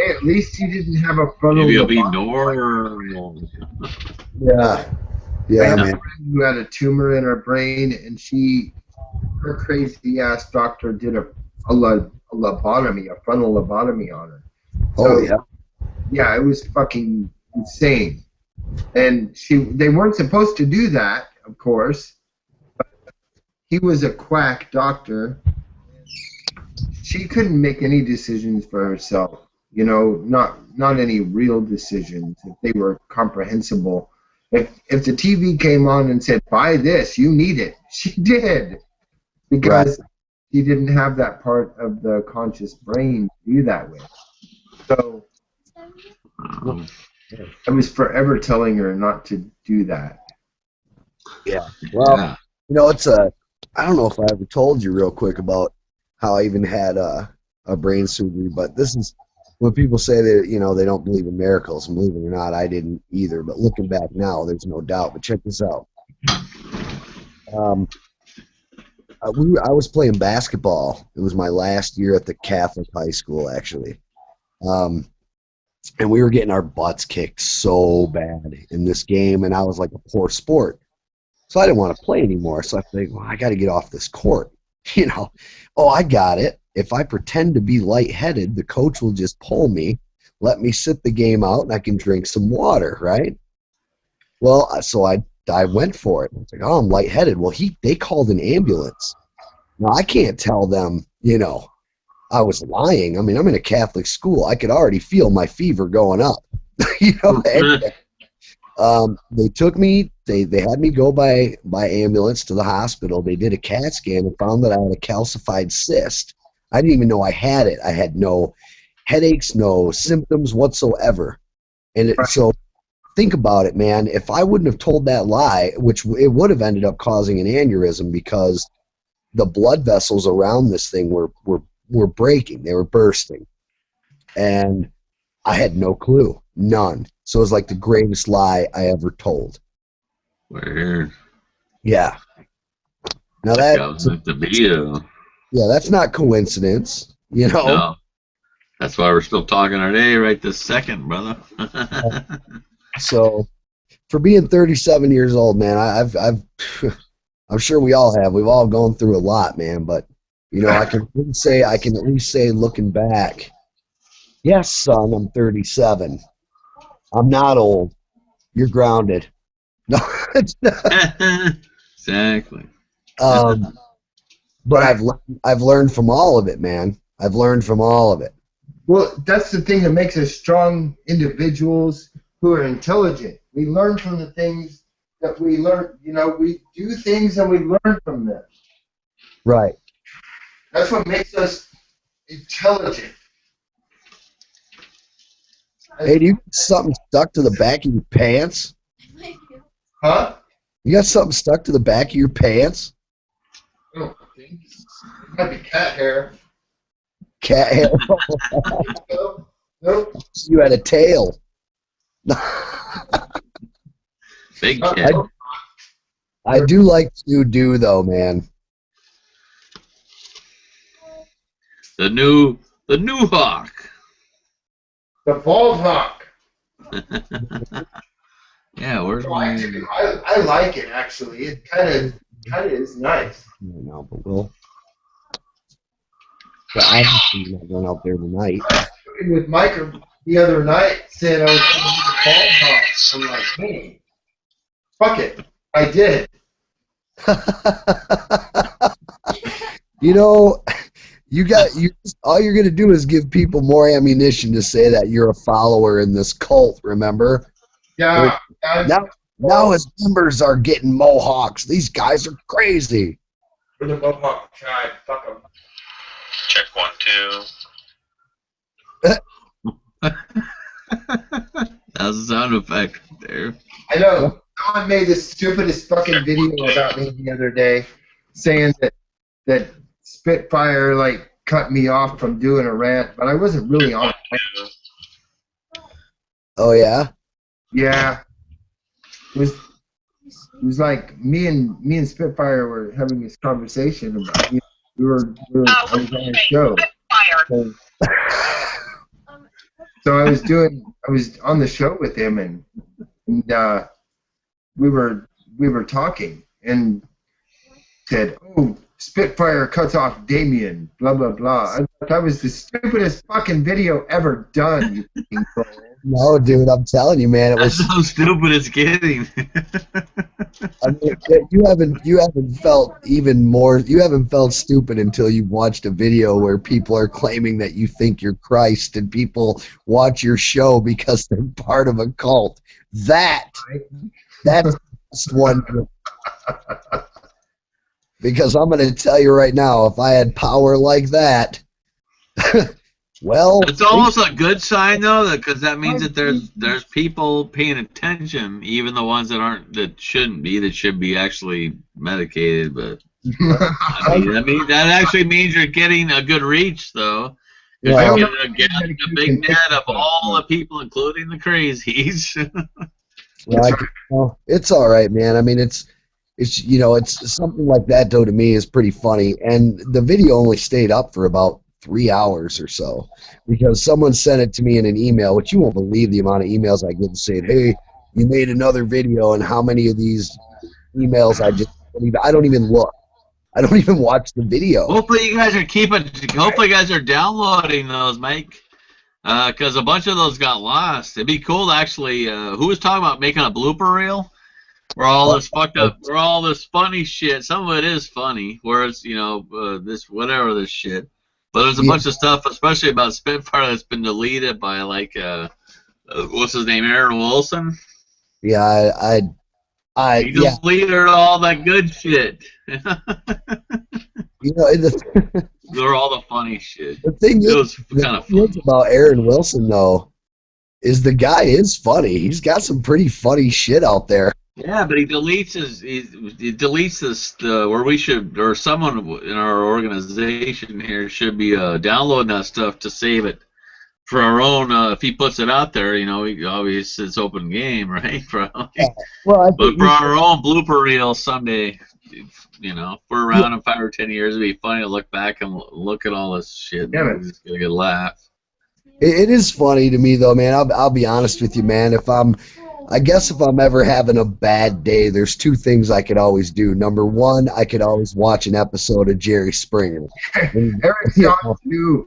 at least you didn't have a frontal. Maybe it'll be normal. Yeah, I have man. a friend who had a tumor in her brain, and her crazy ass doctor did a lobotomy, a frontal lobotomy on her. Oh yeah. Yeah, it was fucking insane. And they weren't supposed to do that, of course. But he was a quack doctor. She couldn't make any decisions for herself. You know, not any real decisions. If they were comprehensible, if the TV came on and said, "Buy this, you need it," she did, because she didn't have that part of the conscious brain to do that with. So I was forever telling her not to do that. Yeah. Well, Yeah. you know, I don't know if I ever told you real quick about how I even had a brain surgery, but this is when people say that, you know, they don't believe in miracles, and believe it or not, I didn't either. But looking back now, there's no doubt. But check this out. I was playing basketball. It was my last year at the Catholic high school, actually. And we were getting our butts kicked so bad in this game, and I was like a poor sport. So I didn't want to play anymore. So I think, well, I got to get off this court. You know, oh, I got it. If I pretend to be lightheaded, the coach will just pull me, let me sit the game out, and I can drink some water, right? Well, so I went for it. I was like, oh, I'm lightheaded. Well, they called an ambulance. Now, I can't tell them, you know, I was lying. I mean, I'm in a Catholic school. I could already feel my fever going up. You know, and, they took me. They had me go by ambulance to the hospital. They did a CAT scan and found that I had a calcified cyst. I didn't even know I had it. I had no headaches, no symptoms whatsoever. And so think about it, man. If I wouldn't have told that lie, which it would have ended up causing an aneurysm, because the blood vessels around this thing were breaking. They were bursting. And I had no clue. None. So it was like the greatest lie I ever told. Weird. Yeah. Now That was like the video. yeah, that's not coincidence, you know. No. That's why we're still talking today, right this second, brother. So, for being 37 years old, man, I'm sure we all have. We've all gone through a lot, man. But you know, I can at least say, looking back, yes, son, I'm 37. I'm not old. You're grounded. No, it's not. Exactly. But I've learned from all of it, man. I've learned from all of it. Well, that's the thing that makes us strong individuals who are intelligent. We learn from the things that we learn. You know, we do things and we learn from them. Right. That's what makes us intelligent. Hey, do you got something stuck to the back of your pants? Huh? You got something stuck to the back of your pants? I don't think. It might be cat hair. Cat hair? Nope. You had a tail. Big kid. I do like do though, man. The new hawk. The bald hawk. Yeah, where's Oh, my? I like it actually. It kind of is nice. I know, but we'll. But obviously, you're not going out there tonight. With Mike the other night, said I was going to do the bald hawk. I'm like, hey, fuck it, I did. You know, all you're gonna do is give people more ammunition to say that you're a follower in this cult. Remember? Yeah. Now his members are getting mohawks. These guys are crazy. For the Mohawk tribe, fuck them. Check 1, 2. That was a sound effect there. I know. Someone made the stupidest fucking video about me the other day, saying that Spitfire like cut me off from doing a rant, but I wasn't really on it. Oh yeah. Yeah. It was like me and Spitfire were having this conversation about, you know, I was on a show. So I was on the show with him, and we were talking, and said, "Oh, Spitfire cuts off Damien, blah blah blah." I thought that was the stupidest fucking video ever done. You fucking troll. No, dude, I'm telling you, man, it That's was. how stupid it's getting. I mean, you haven't felt even more. You haven't felt stupid until you watched a video where people are claiming that you think you're Christ, and people watch your show because they're part of a cult. That's the best one. Because I'm going to tell you right now, if I had power like that, well, It's almost a good sign though, because that means that there's people paying attention, even the ones that shouldn't be, that should be actually medicated. But that actually means you're getting a good reach, though. Well, You're getting a big net of all the people, including the crazies. well, it's all right, man. I mean, it's it's something like that though. To me, is pretty funny, and the video only stayed up for about 3 hours or so because someone sent it to me in an email, which you won't believe the amount of emails I get saying, "Hey, you made another video," and how many of these emails I don't even look. I don't even watch the video. Hopefully, you guys are downloading those, Mike. Because a bunch of those got lost. It'd be cool to actually. Who was talking about making a blooper reel? Where all this fucked up, where all this funny shit. Some of it is funny, whereas this whatever this shit. But there's a bunch of stuff, especially about Spitfire, that's been deleted by what's his name, Aaron Wilson. Yeah, He deleted all that good shit. They're all the funny shit. The thing is about Aaron Wilson though, is the guy is funny. He's got some pretty funny shit out there. Yeah, but he deletes this where we should, or someone in our organization here should be downloading that stuff to save it for our own. If he puts it out there, obviously it's open game, right? Well, but for our own blooper reel someday, if we're around in 5 or 10 years, it'd be funny to look back and look at all this shit. Yeah, and just get a laugh. It is funny to me though, man. I'll be honest with you, man. I guess if I'm ever having a bad day, there's two things I could always do. Number one, I could always watch an episode of Jerry Springer. Eric's on too.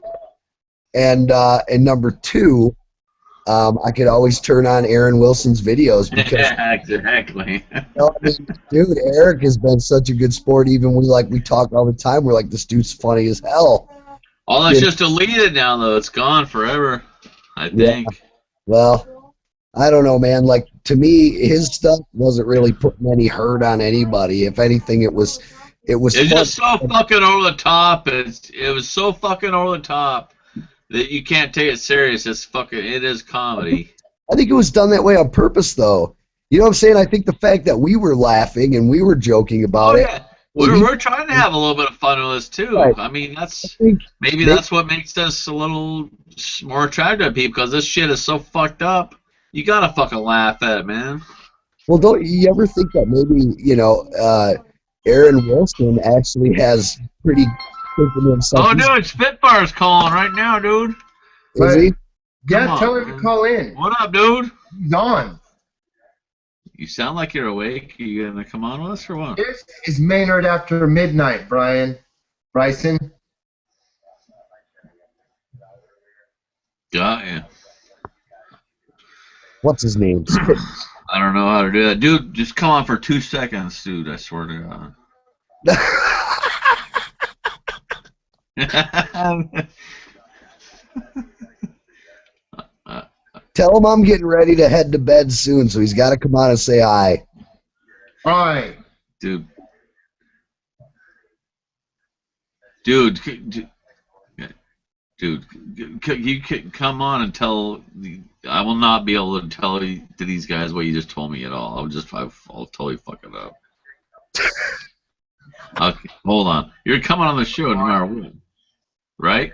And number two, I could always turn on Aaron Wilson's videos because exactly. Dude, Eric has been such a good sport. Even we talk all the time. We're like, this dude's funny as hell. All that's just deleted now, though. It's gone forever, I think. Yeah. Well, I don't know, man. Like, to me, his stuff wasn't really putting any hurt on anybody. If anything, it was just so fucking over the top. It was so fucking over the top that you can't take it serious. It is comedy. I think it was done that way on purpose, though. You know what I'm saying? I think the fact that we were laughing and we were joking about it. Yeah. We're trying to have a little bit of fun with this too. Right. I mean, that's what makes us a little more attractive to people, because this shit is so fucked up. You gotta fucking laugh at it, man. Well, don't you ever think that maybe Aaron Wilson actually has pretty thinking to himself? Oh, dude, Spitfire's calling right now, dude. Is he? Yeah, tell him to call in. What up, dude? He's on. You sound like you're awake. Are you gonna come on with us or what? This is Maynard After Midnight, Bryson. Got ya. What's his name? I don't know how to do that. Dude, just come on for 2 seconds, dude. I swear to God. Tell him I'm getting ready to head to bed soon, so he's got to come on and say hi. Hi. Dude, you can come on and tell. I will not be able to tell to these guys what you just told me at all. I'll totally fuck it up. Okay, hold on. You're coming on the show no matter what, right?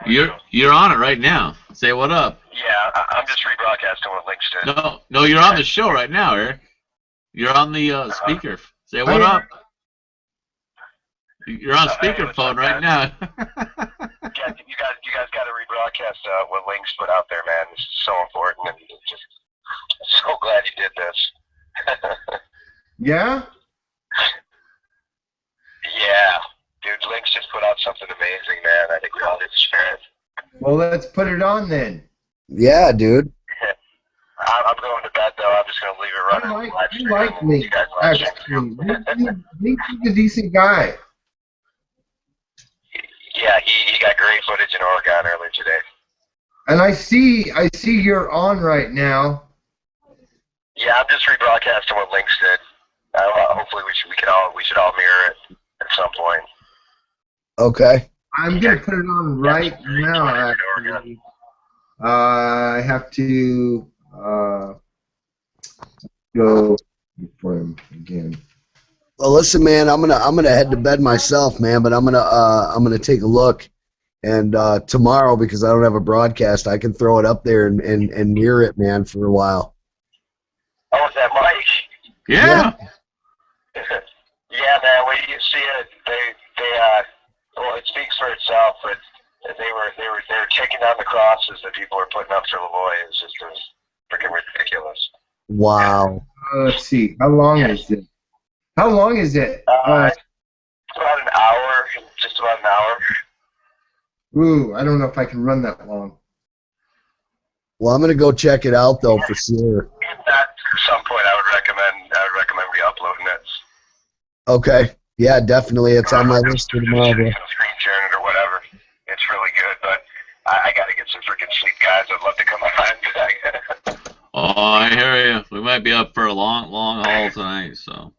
You're on it right now. Say what up. Yeah, I'm just rebroadcasting what links to. No, you're on the show right now, Eric. You're on the speaker. Say what up. You're on speakerphone right now. Yeah, you guys got to rebroadcast what links put out there, man. This is so important, and just so glad you did this. Yeah? Yeah, dude, Links just put out something amazing, man. I think we all need to share it. Well, let's put it on then. Yeah, dude. I'm going to bed though. I'm just going to leave it running. You like me. You guys live stream. Actually, Link's a decent guy. Yeah, he got great footage in Oregon earlier today. And I see you're on right now. Yeah, I'm just rebroadcasting what Lynx did. Hopefully we should all mirror it at some point. Okay. I'm gonna put it on right now. Actually, I have to go for him again. Well, listen, man, I'm gonna head to bed myself, man. But I'm gonna take a look, and tomorrow, because I don't have a broadcast, I can throw it up there and mirror it, man, for a while. Oh, is that Mike? Yeah. Yeah, man. When you see it, well, it speaks for itself. But they were taking down the crosses that people were putting up for Lavoie. It was freaking ridiculous. Wow. Let's see. How long is it? How long is it? About an hour. Just about an hour. Ooh, I don't know if I can run that long. Well, I'm gonna go check it out though for sure. At some point, I would recommend re-uploading it. Okay. Yeah, definitely. It's on my list for tomorrow, bro. Screen sharing it or whatever. It's really good, but I got to get some freaking sleep, guys. I'd love to come on. Oh, I hear you. We might be up for a long haul tonight, so.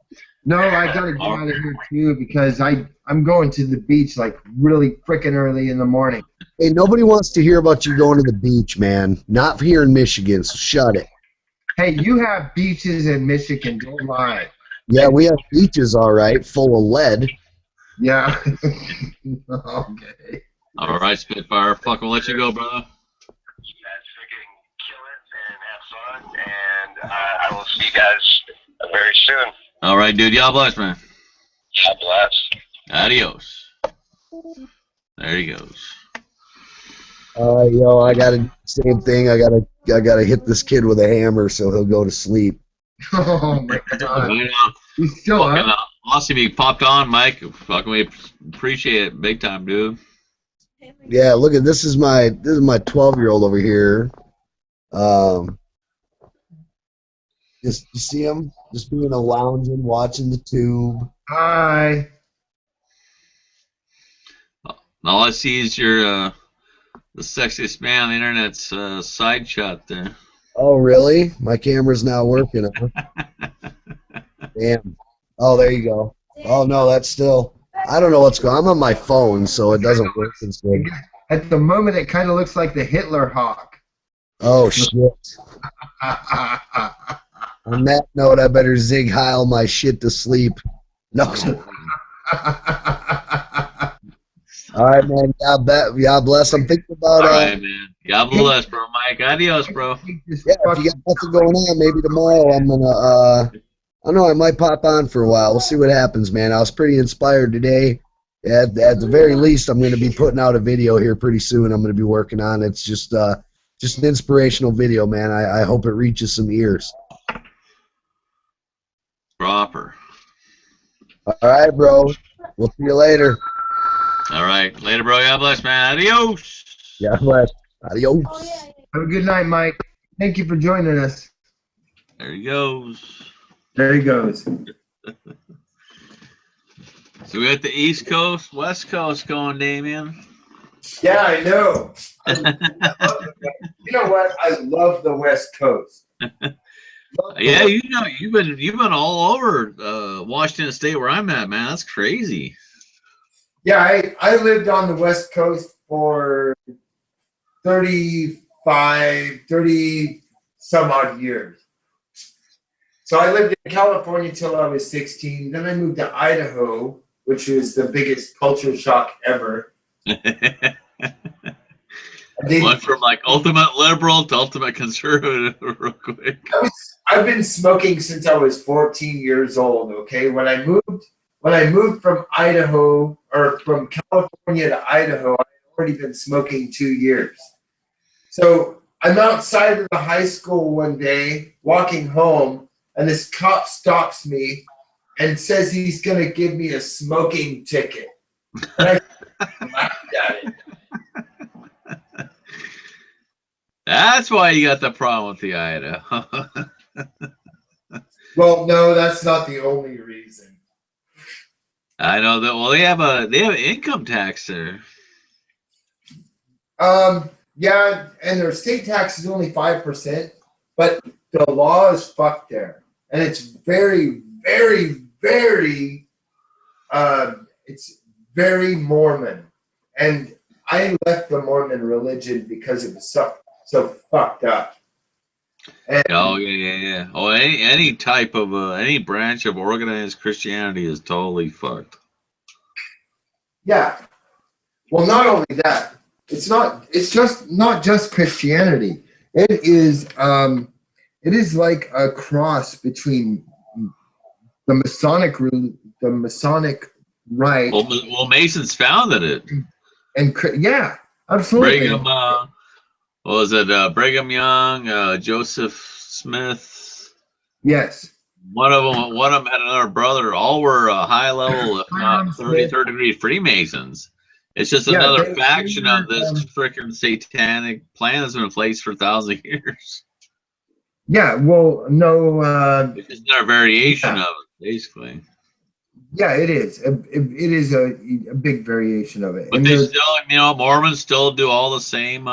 No, I gotta get out of here too because I'm going to the beach like really freaking early in the morning. Hey, nobody wants to hear about you going to the beach, man. Not here in Michigan, so shut it. Hey, you have beaches in Michigan, don't lie. Yeah, we have beaches, all right, full of lead. Yeah. Okay. All right, Spitfire. Fuck, we'll let you go, brother. You guys freaking kill it and have fun, and I will see you guys very soon. All right, dude. God bless, man. God bless. Adios. There he goes. Yo, I gotta do the same thing. I gotta hit this kid with a hammer so he'll go to sleep. Oh my God. Right now, He's still fucking up. awesome you popped on, Mike. Fucking we appreciate it big time, dude. Yeah, look at this is my 12-year-old over here. Just you see him just being a lounging, watching the tube. Hi. All I see is your the sexiest man on the internet's side shot there. Oh, really? My camera's not working. Huh? Damn. Oh, there you go. Oh no, that's still. I don't know what's going on. I'm on my phone, so it doesn't work as good. At the moment, it kind of looks like the Hitler Hawk. Oh shit. On that note, I better zig heil my shit to sleep. No. All right, man. God bless. I'm thinking about. All right, man. God bless, bro, Mike. Adios, bro. Yeah, if you got nothing going on, maybe tomorrow I'm gonna. I don't know. I might pop on for a while. We'll see what happens, man. I was pretty inspired today. At the very least, I'm going to be putting out a video here pretty soon. I'm going to be working on it. It's just an inspirational video, man. I hope it reaches some ears. Proper. All right, bro. We'll see you later. All right. Later, bro. God bless, man. Adios. God bless. Adios. Have a good night, Mike. Thank you for joining us. There he goes. There he goes. So we got the East Coast, West Coast going, Damien. Yeah, I know. You know what? I love the West Coast. Yeah, you've been all over Washington State where I'm at, man. That's crazy. Yeah, I lived on the West Coast for 30 some odd years. So I lived in California till I was 16. Then I moved to Idaho, which was the biggest culture shock ever. Went from like ultimate liberal to ultimate conservative real quick. I've been smoking since I was 14 years old. Okay, when I moved from Idaho or from California to Idaho, I'd already been smoking 2 years. So I'm outside of the high school one day, walking home, and this cop stops me and says he's going to give me a smoking ticket. And I laughed at it. That's why you got the problem with the Idaho. Well, no, that's not the only reason. I know that. Well, they have an income tax there. Yeah, and their state tax is only 5%, but the law is fucked there, and it's very, very, very, it's very Mormon, and I left the Mormon religion because it was so fucked up. And Oh yeah. Oh, any type of any branch of organized Christianity is totally fucked. yeah, well, not only that, it's just not just Christianity. It is like a cross between the Masonic rite Well, Masons founded it. and yeah, absolutely. Brigham, what was it? Brigham Young, Joseph Smith. Yes. One of them had another brother. All were high level, if not third degree Freemasons. It's just another faction of this freaking satanic plan that's been in place for 1,000 years. Yeah. Well, no. It's just another variation of it, basically. Yeah, it is. It is a big variation of it. But they still, Mormons still do all the same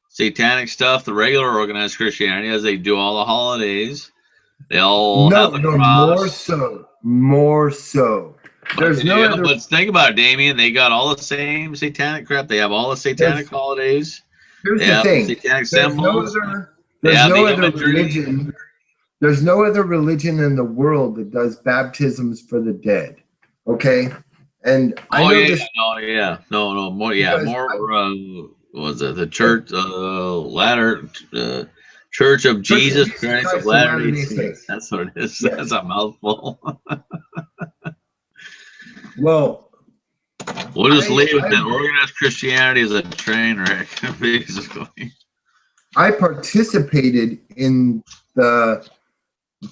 satanic stuff, the regular organized Christianity, as they do all the holidays. They all have the cross. More so. There's no other. But think about it, Damien. They got all the same satanic crap. They have all the satanic holidays. Here's They the have thing. Satanic symbols. There's no other religion. There's no other religion in the world that does baptisms for the dead. Okay, and I know this. No, more. Yeah, more. What was it the church? Church of Jesus Christ of Latter-day Saints. That's what it is. Yes. That's a mouthful. Well, we'll just leave it that organized Christianity is a train wreck, basically. I participated in the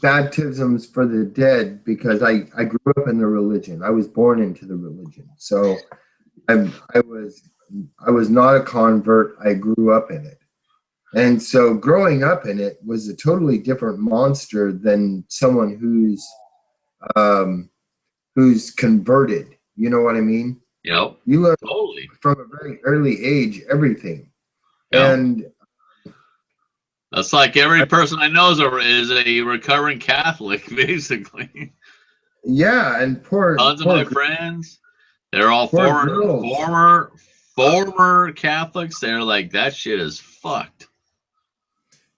baptisms for the dead because I grew up in the religion. I was born into the religion, so I was not a convert. I grew up in it, and so growing up in it was a totally different monster than someone who's converted. You know what I mean? Yep. You learn totally from a very early age everything, yep. And that's like every person I know is a recovering Catholic, basically. Yeah, and tons of my friends, they're all former Catholics. They're like, that shit is fucked.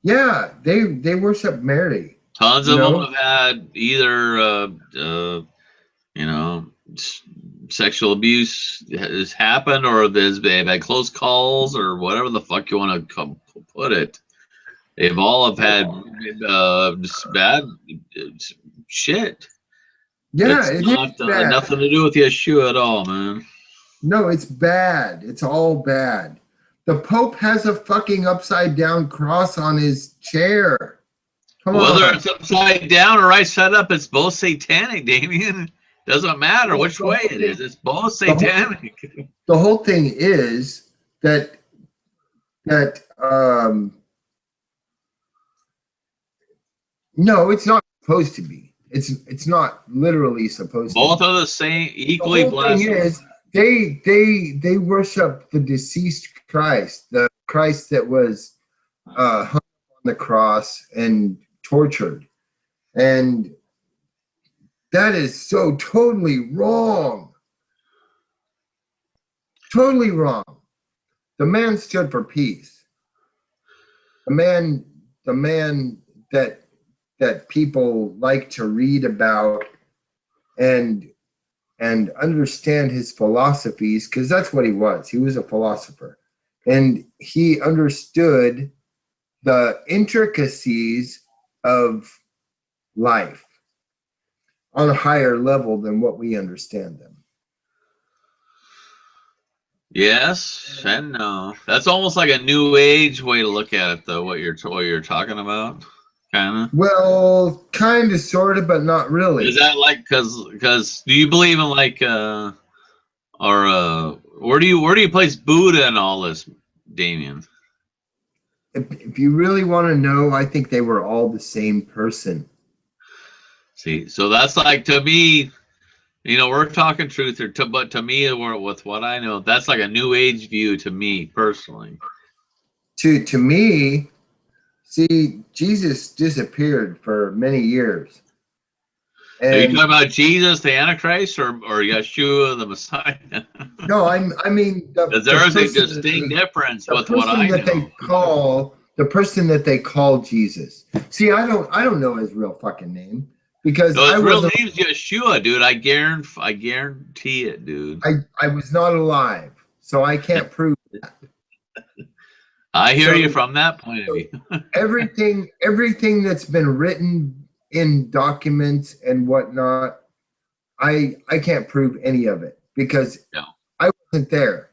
Yeah, they worship Mary. Tons of them have had either sexual abuse has happened, or they've had close calls, or whatever the fuck you want to put it. They've all have had bad shit. Yeah, it's not nothing to do with Yeshua at all, man. No, it's bad. It's all bad. The Pope has a fucking upside down cross on his chair. Whether it's upside down or right side up, it's both satanic, Damien. Doesn't matter which way it is. It's both satanic. The whole thing is that no, it's not supposed to be. It's not literally supposed to be. Both are the same, equally blessed. The whole thing is they worship the deceased Christ, the Christ that was hung on the cross and tortured. And that is so totally wrong. Totally wrong. The man stood for peace. The man that people like to read about and understand his philosophies, because that's what he was. He was a philosopher. And he understood the intricacies of life on a higher level than what we understand them. Yes and no. That's almost like a new age way to look at it, though. What you're talking about, kind of. Well, kind of, sort of, but not really. Is that like because do you believe in like where do you place Buddha in all this, Damien? if you really want to know, I think they were all the same person. See, so that's like, to me, you know, we're talking truth here, but to me, with what I know, that's like a new age view to me personally. To me, see, Jesus disappeared for many years. Are you And talking about Jesus, the Antichrist, or Yeshua, the Messiah? no, I mean Because there is a distinct difference with what I know. The person that they call Jesus. See, I don't know his real fucking name because No, his I real wasn't. name's Yeshua, dude. I guarantee it, dude. I was not alive, so I can't prove. I hear So- you from that point of view. everything that's been written in documents and whatnot, I can't prove any of it because No. I wasn't there.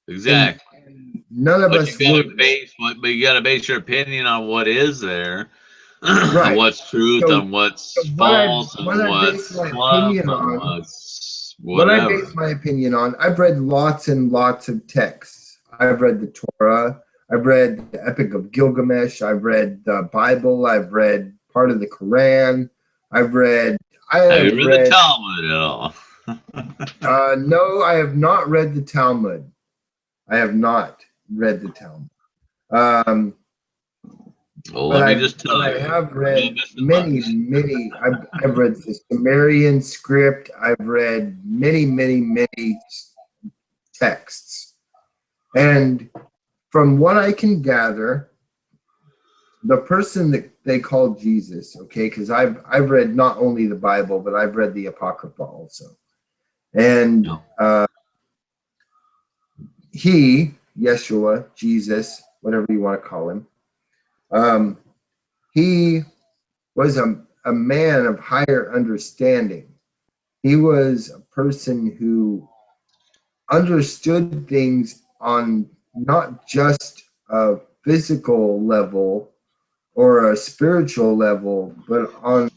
Exactly. And none of But us you were. but you gotta base your opinion on what is there, Right. and what's truth, So- and what's so false, what and I what's base my fluff, opinion and on- what's What I whatever. base my opinion on, I've read lots and lots of texts. I've read the Torah. I've read the Epic of Gilgamesh. I've read the Bible. I've read part of the Quran. I've read. Have you read the Talmud at all? No, I have not read the Talmud. I have not read the Talmud. Well, But let me just tell I you. have read Mr. many, Bucks. many. I've read the Sumerian script. I've read many, many, many texts. And from what I can gather, the person that they call Jesus, okay, because I've read not only the Bible, but I've read the Apocrypha also. And he, Yeshua, Jesus, whatever you want to call him, he was a man of higher understanding. He was a person who understood things on not just a physical level or a spiritual level, but on a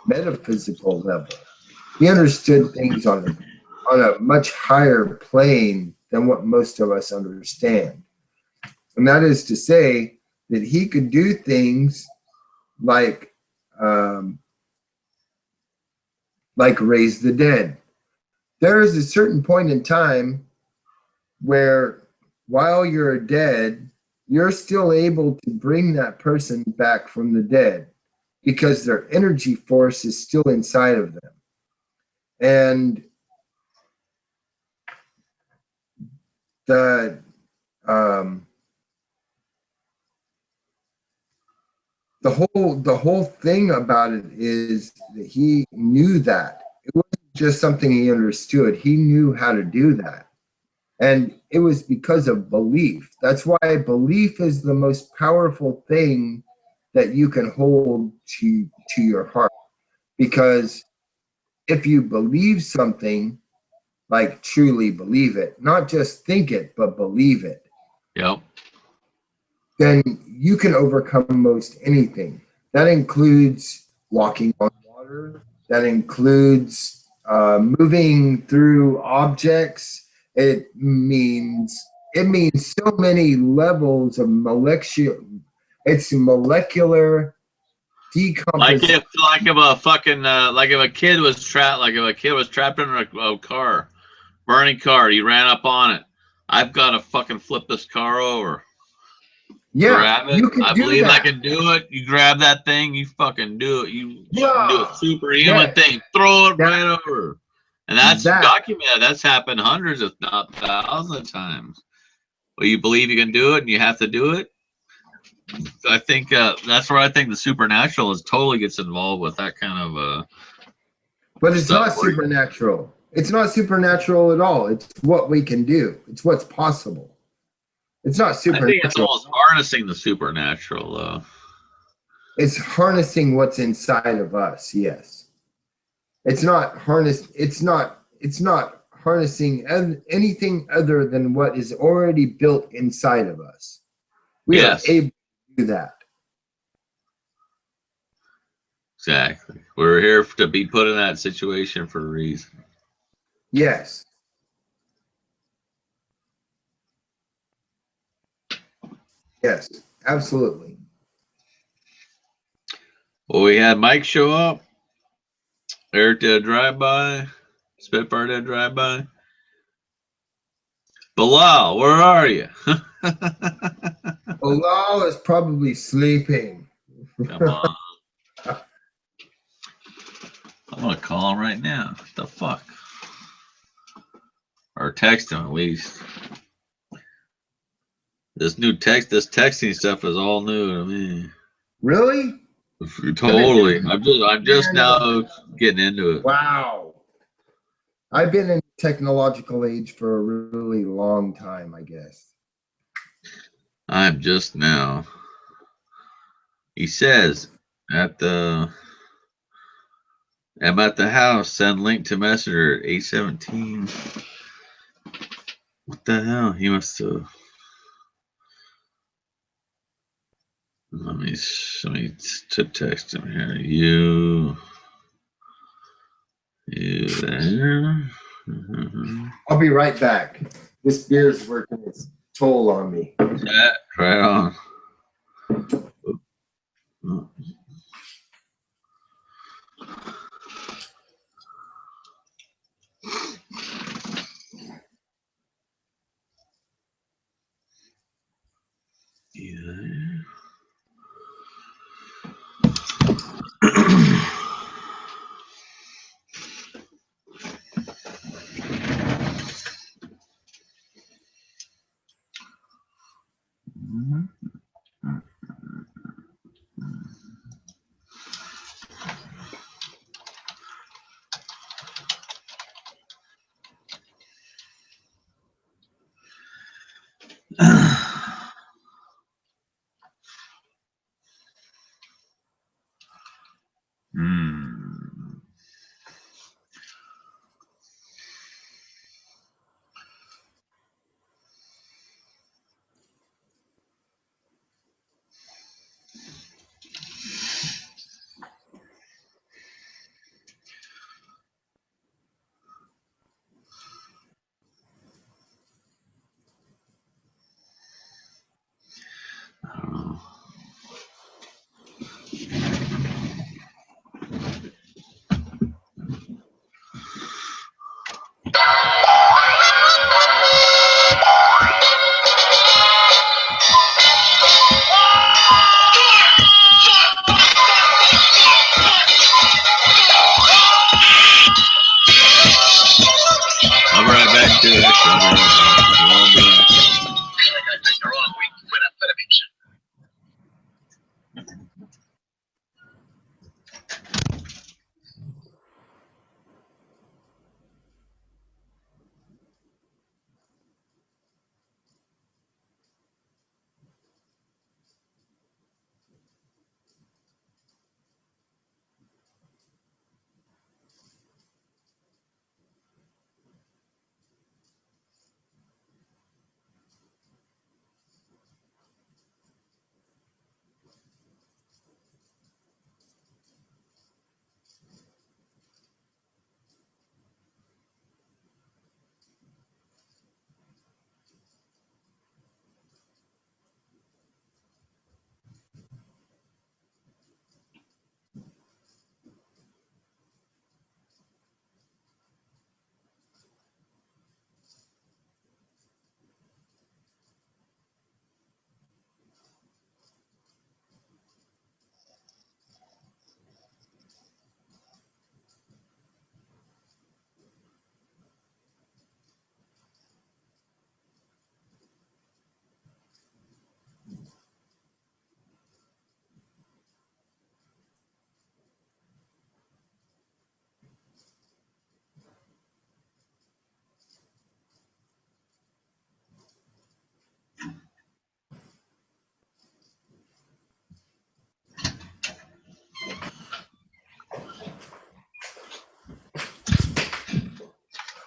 metaphysical level. He understood things on a much higher plane than what most of us understand. And that is to say that he could do things like raise the dead. There is a certain point in time where while you're dead, you're still able to bring that person back from the dead because their energy force is still inside of them. And the whole thing about it is that he knew that. It wasn't just something he understood. He knew how to do that. And it was because of belief. That's why belief is the most powerful thing that you can hold to your heart. Because if you believe something, like truly believe it, not just think it, but believe it, Yep. then you can overcome most anything. That includes walking on water. That includes moving through objects. It means so many levels of molecular. It's molecular decomposition. Like if a fucking like if a kid was trapped in a car, burning car, he ran up on it. I've got to fucking flip this car over. Yeah, grab it. you can I do believe that. I can do it. You grab that thing, you fucking do it. You Yeah. do a superhuman Yeah. thing. Throw it That- right over. And that's that- documented. That's happened hundreds, if not thousands of times. Well, you believe you can do it and you have to do it. I think that's where I think the supernatural totally gets involved with that kind of But it's stuff not where- supernatural. It's not supernatural at all. It's what we can do. It's what's possible. It's not I think it's supernatural. almost harnessing the supernatural, though. It's harnessing what's inside of us. Yes. It's not harnessing anything other than what is already built inside of us. We Yes. are able to do that. Exactly. We're here to be put in that situation for a reason. Yes, absolutely. Well, we had Mike show up. Eric did a drive-by. Spitfire did a drive-by. Bilal, where are you? Bilal is probably sleeping. Come on. I'm gonna call him right now. What the fuck? Or text him at least. This texting stuff is all new to me. Really? Totally. I'm just now getting into it. Wow. I've been in the technological age for a really long time, I guess. I'm just now. He says I'm at the house. Send link to Messenger at 8:17. What the hell? He must have. Let me to text him here. You there? I'll be right back. This beer's working its toll on me. Yeah, right on. You there? I'll be right back, too. Actually, I'll be right back. I'll be right back.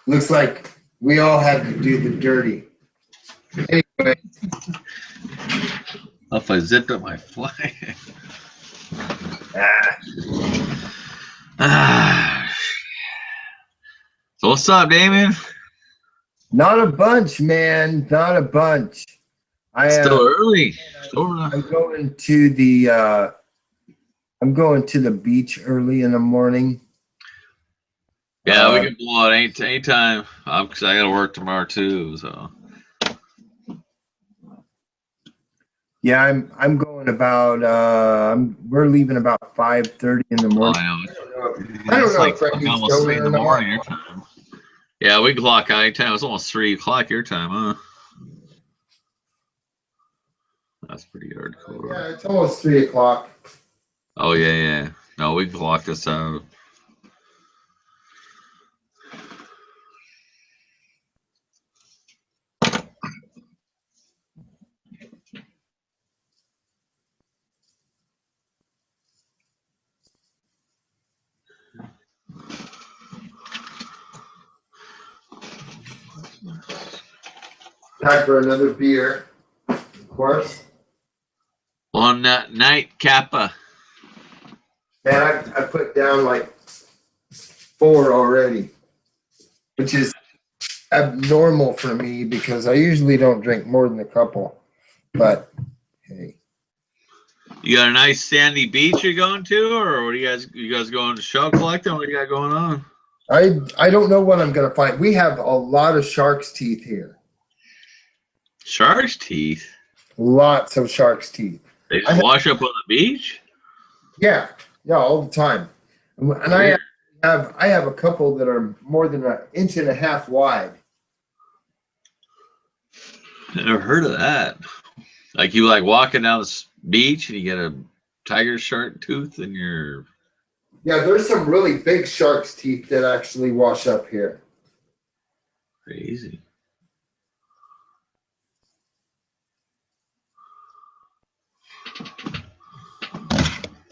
Looks like we all had to do the dirty. Anyway, If I zipped up my flag. So what's up, Damien? not a bunch, man. Not a bunch. I Still early. Still I'm going to the beach early in the morning. Yeah, we can blow it anytime. Because I got to work tomorrow too. So. Yeah, I'm going about we're leaving about 5:30 in the morning. I I don't It's know like if Frankie's almost 3 in going the or morning not. your time. Yeah, we clock out anytime. It's almost 3 o'clock your time, huh? That's pretty hardcore. Yeah, it's almost 3 o'clock. Oh yeah. No, we clock this out. Time for another beer, of course. On that night, Kappa. Man, I put down like 4 already, which is abnormal for me because I usually don't drink more than a couple. But hey, You got a nice sandy beach you're going to, or what? You guys going to shell collecting? What do you got going on? I don't know what I'm gonna find. We have a lot of shark's teeth here. Shark's teeth. Lots of shark's teeth. They just wash up on the beach. Yeah, all the time. And I have a couple that are more than 1.5 inches wide. I never heard of that. Like you walking down the beach and you get a tiger shark tooth in your. Yeah, there's some really big shark's teeth that actually wash up here. Crazy.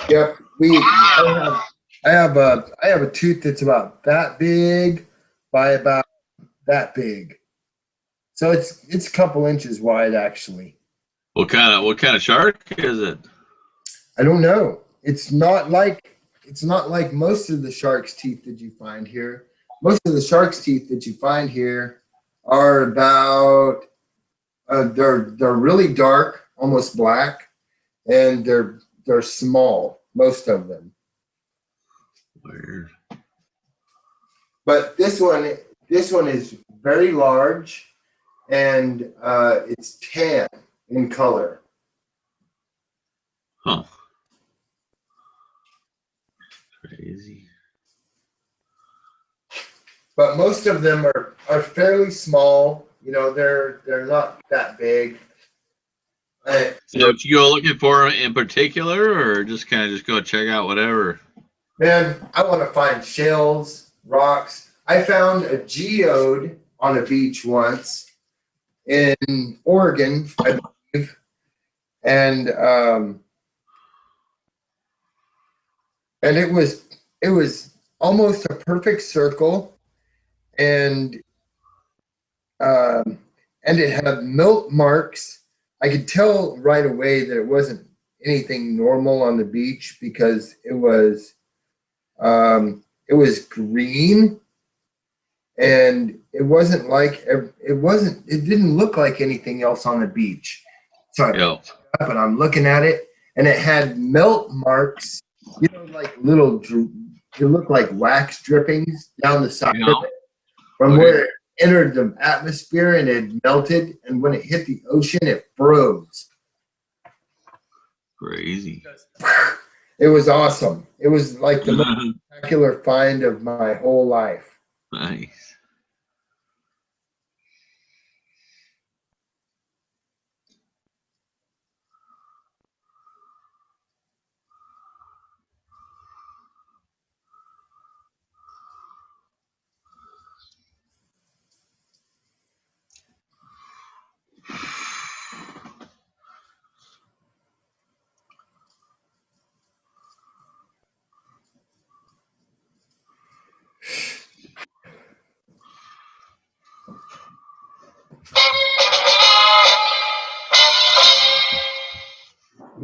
Yep, I have a tooth that's about that big by about that big. So it's a couple inches wide actually. What kind of shark is it? I don't know. It's not like most of the shark's teeth that you find here. Most of the shark's teeth that you find here are about they're really dark, almost black, and they're small, most of them. Weird. But this one is very large, and it's tan in color. Huh. Crazy. But most of them are fairly small. You know, they're not that big. So what you go looking for in particular, or just kind of just go check out whatever? Man, I want to find shells, rocks. I found a geode on a beach once in Oregon, I believe, and it was almost a perfect circle, and it had milk marks. I could tell right away that it wasn't anything normal on the beach because it was green, and it didn't look like anything else on the beach. So I picked it up and I'm looking at it, and it had melt marks, you know, like it looked like wax drippings down the side of it from where it entered the atmosphere and it melted, and when it hit the ocean, it froze. Crazy. It was awesome. It was like the most spectacular find of my whole life. Nice.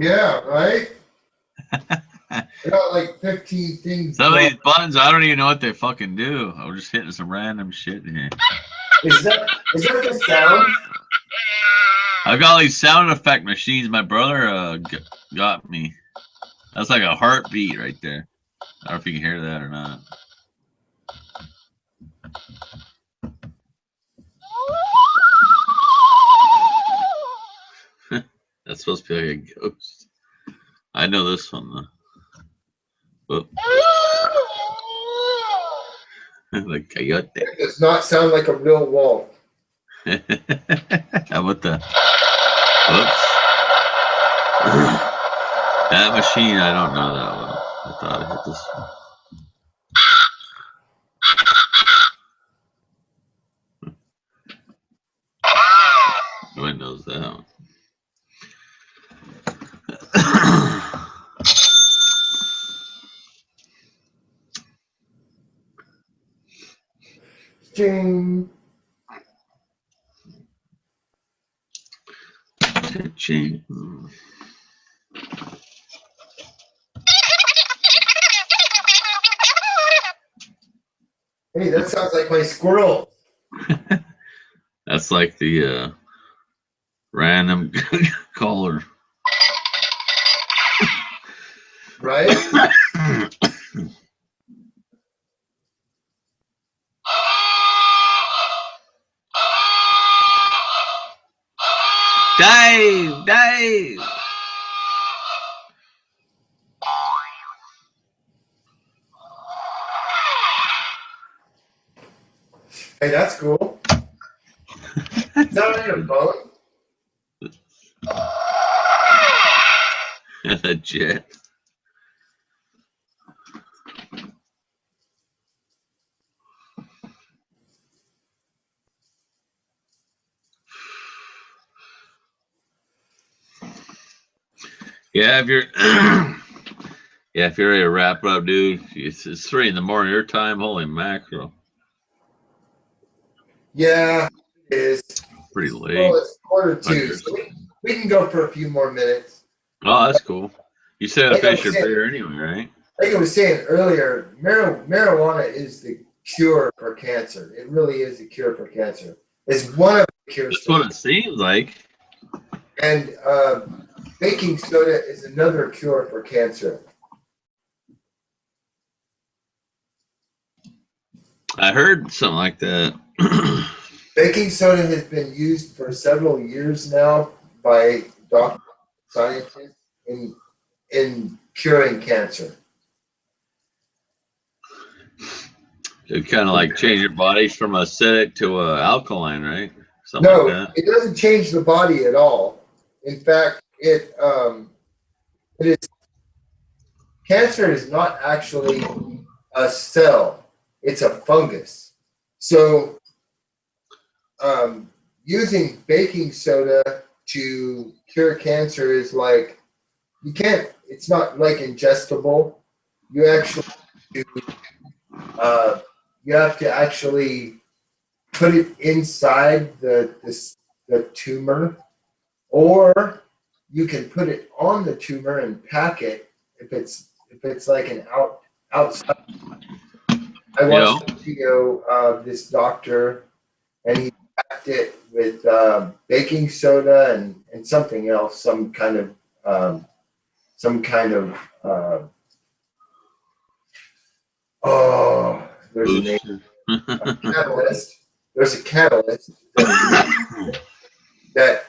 Yeah, right? I got like 15 things. Some of these buttons, I don't even know what they fucking do. I'm just hitting some random shit in here. Is that the sound? I've got all these sound effect machines. My brother got me. That's like a heartbeat right there. I don't know if you can hear that or not. That's supposed to be like a ghost. I know this one though. Whoop. The coyote. It does not sound like a real wolf. How about the whoops? That machine, I don't know that one. I thought I hit this one. No one knows that one. Ching. Ching. Hey, that sounds like my squirrel. That's like the random caller. Right? Dave! Dave! Hey, that's cool. Is that on your phone? A jet. Yeah, if you're if you're ready to wrap up, dude, it's 3 in the morning your time. Holy mackerel. Yeah, it is. Pretty late. Well, it's 1:45, so we can go for a few more minutes. Oh, that's cool. You said to Like I finish your was saying- beer anyway, right? Like I was saying earlier, marijuana is the cure for cancer. It really is the cure for cancer. It's one of the cures. That's what it seems like. And baking soda is another cure for cancer. I heard something like that. Baking soda has been used for several years now by doctors, scientists in curing cancer. It kind of like change your body from acidic to alkaline, right? Something No, like that. it doesn't change the body at all. In fact, it is cancer is not actually a cell; it's a fungus. So, using baking soda to cure cancer is like you can't. It's not like ingestible. You actually you have to actually put it inside the tumor, or you can put it on the tumor and pack it if it's like an outside. I watched a video of this doctor, and he packed it with baking soda and something else, some kind of there's a name. A catalyst. There's a catalyst that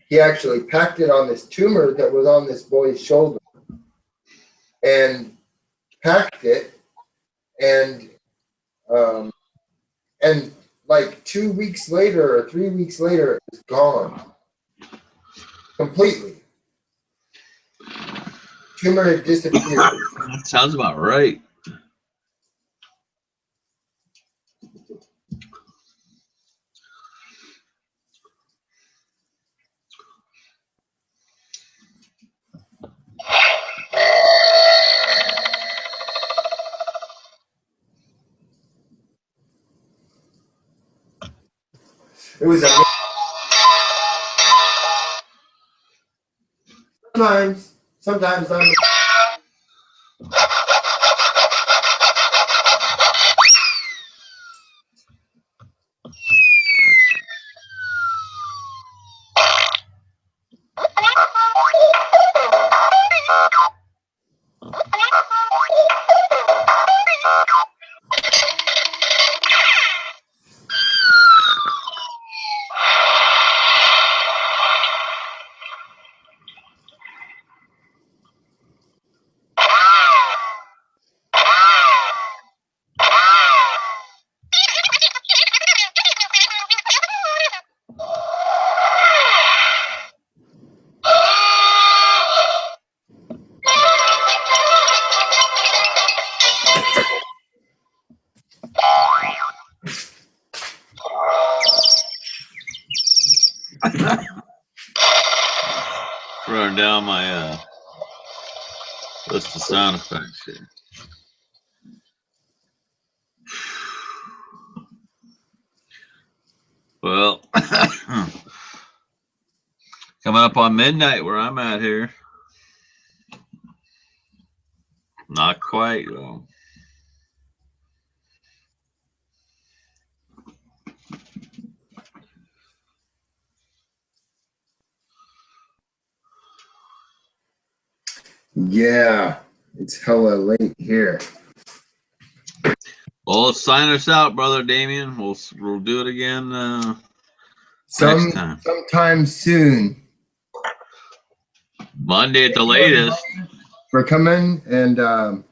he actually packed it on this tumor that was on this boy's shoulder, and packed it, and like 2 weeks later or 3 weeks later, it was gone completely. Tumor had disappeared. That sounds about right. It was amazing. Sometimes I'm. running down my list of sound effects here. Well, coming up on midnight where I'm at here. Not quite, though. Yeah, it's hella late here. Well, let's sign us out, brother Damien. We'll do it again next time. Sometime soon. Monday at the latest. For coming, and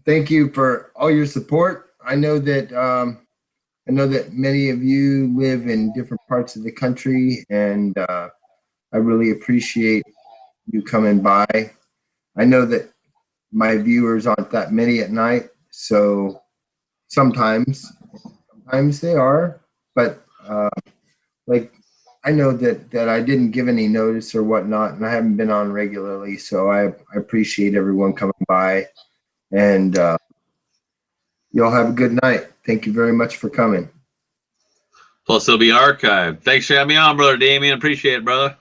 thank you for all your support. I know that many of you live in different parts of the country, and I really appreciate you coming by. I know that my viewers aren't that many at night, so sometimes they are, but like I know that I didn't give any notice or whatnot, and I haven't been on regularly, so I appreciate everyone coming by, and y'all have a good night. Thank you very much for coming. Plus, it'll be archived. Thanks for having me on, brother Damien. Appreciate it, brother.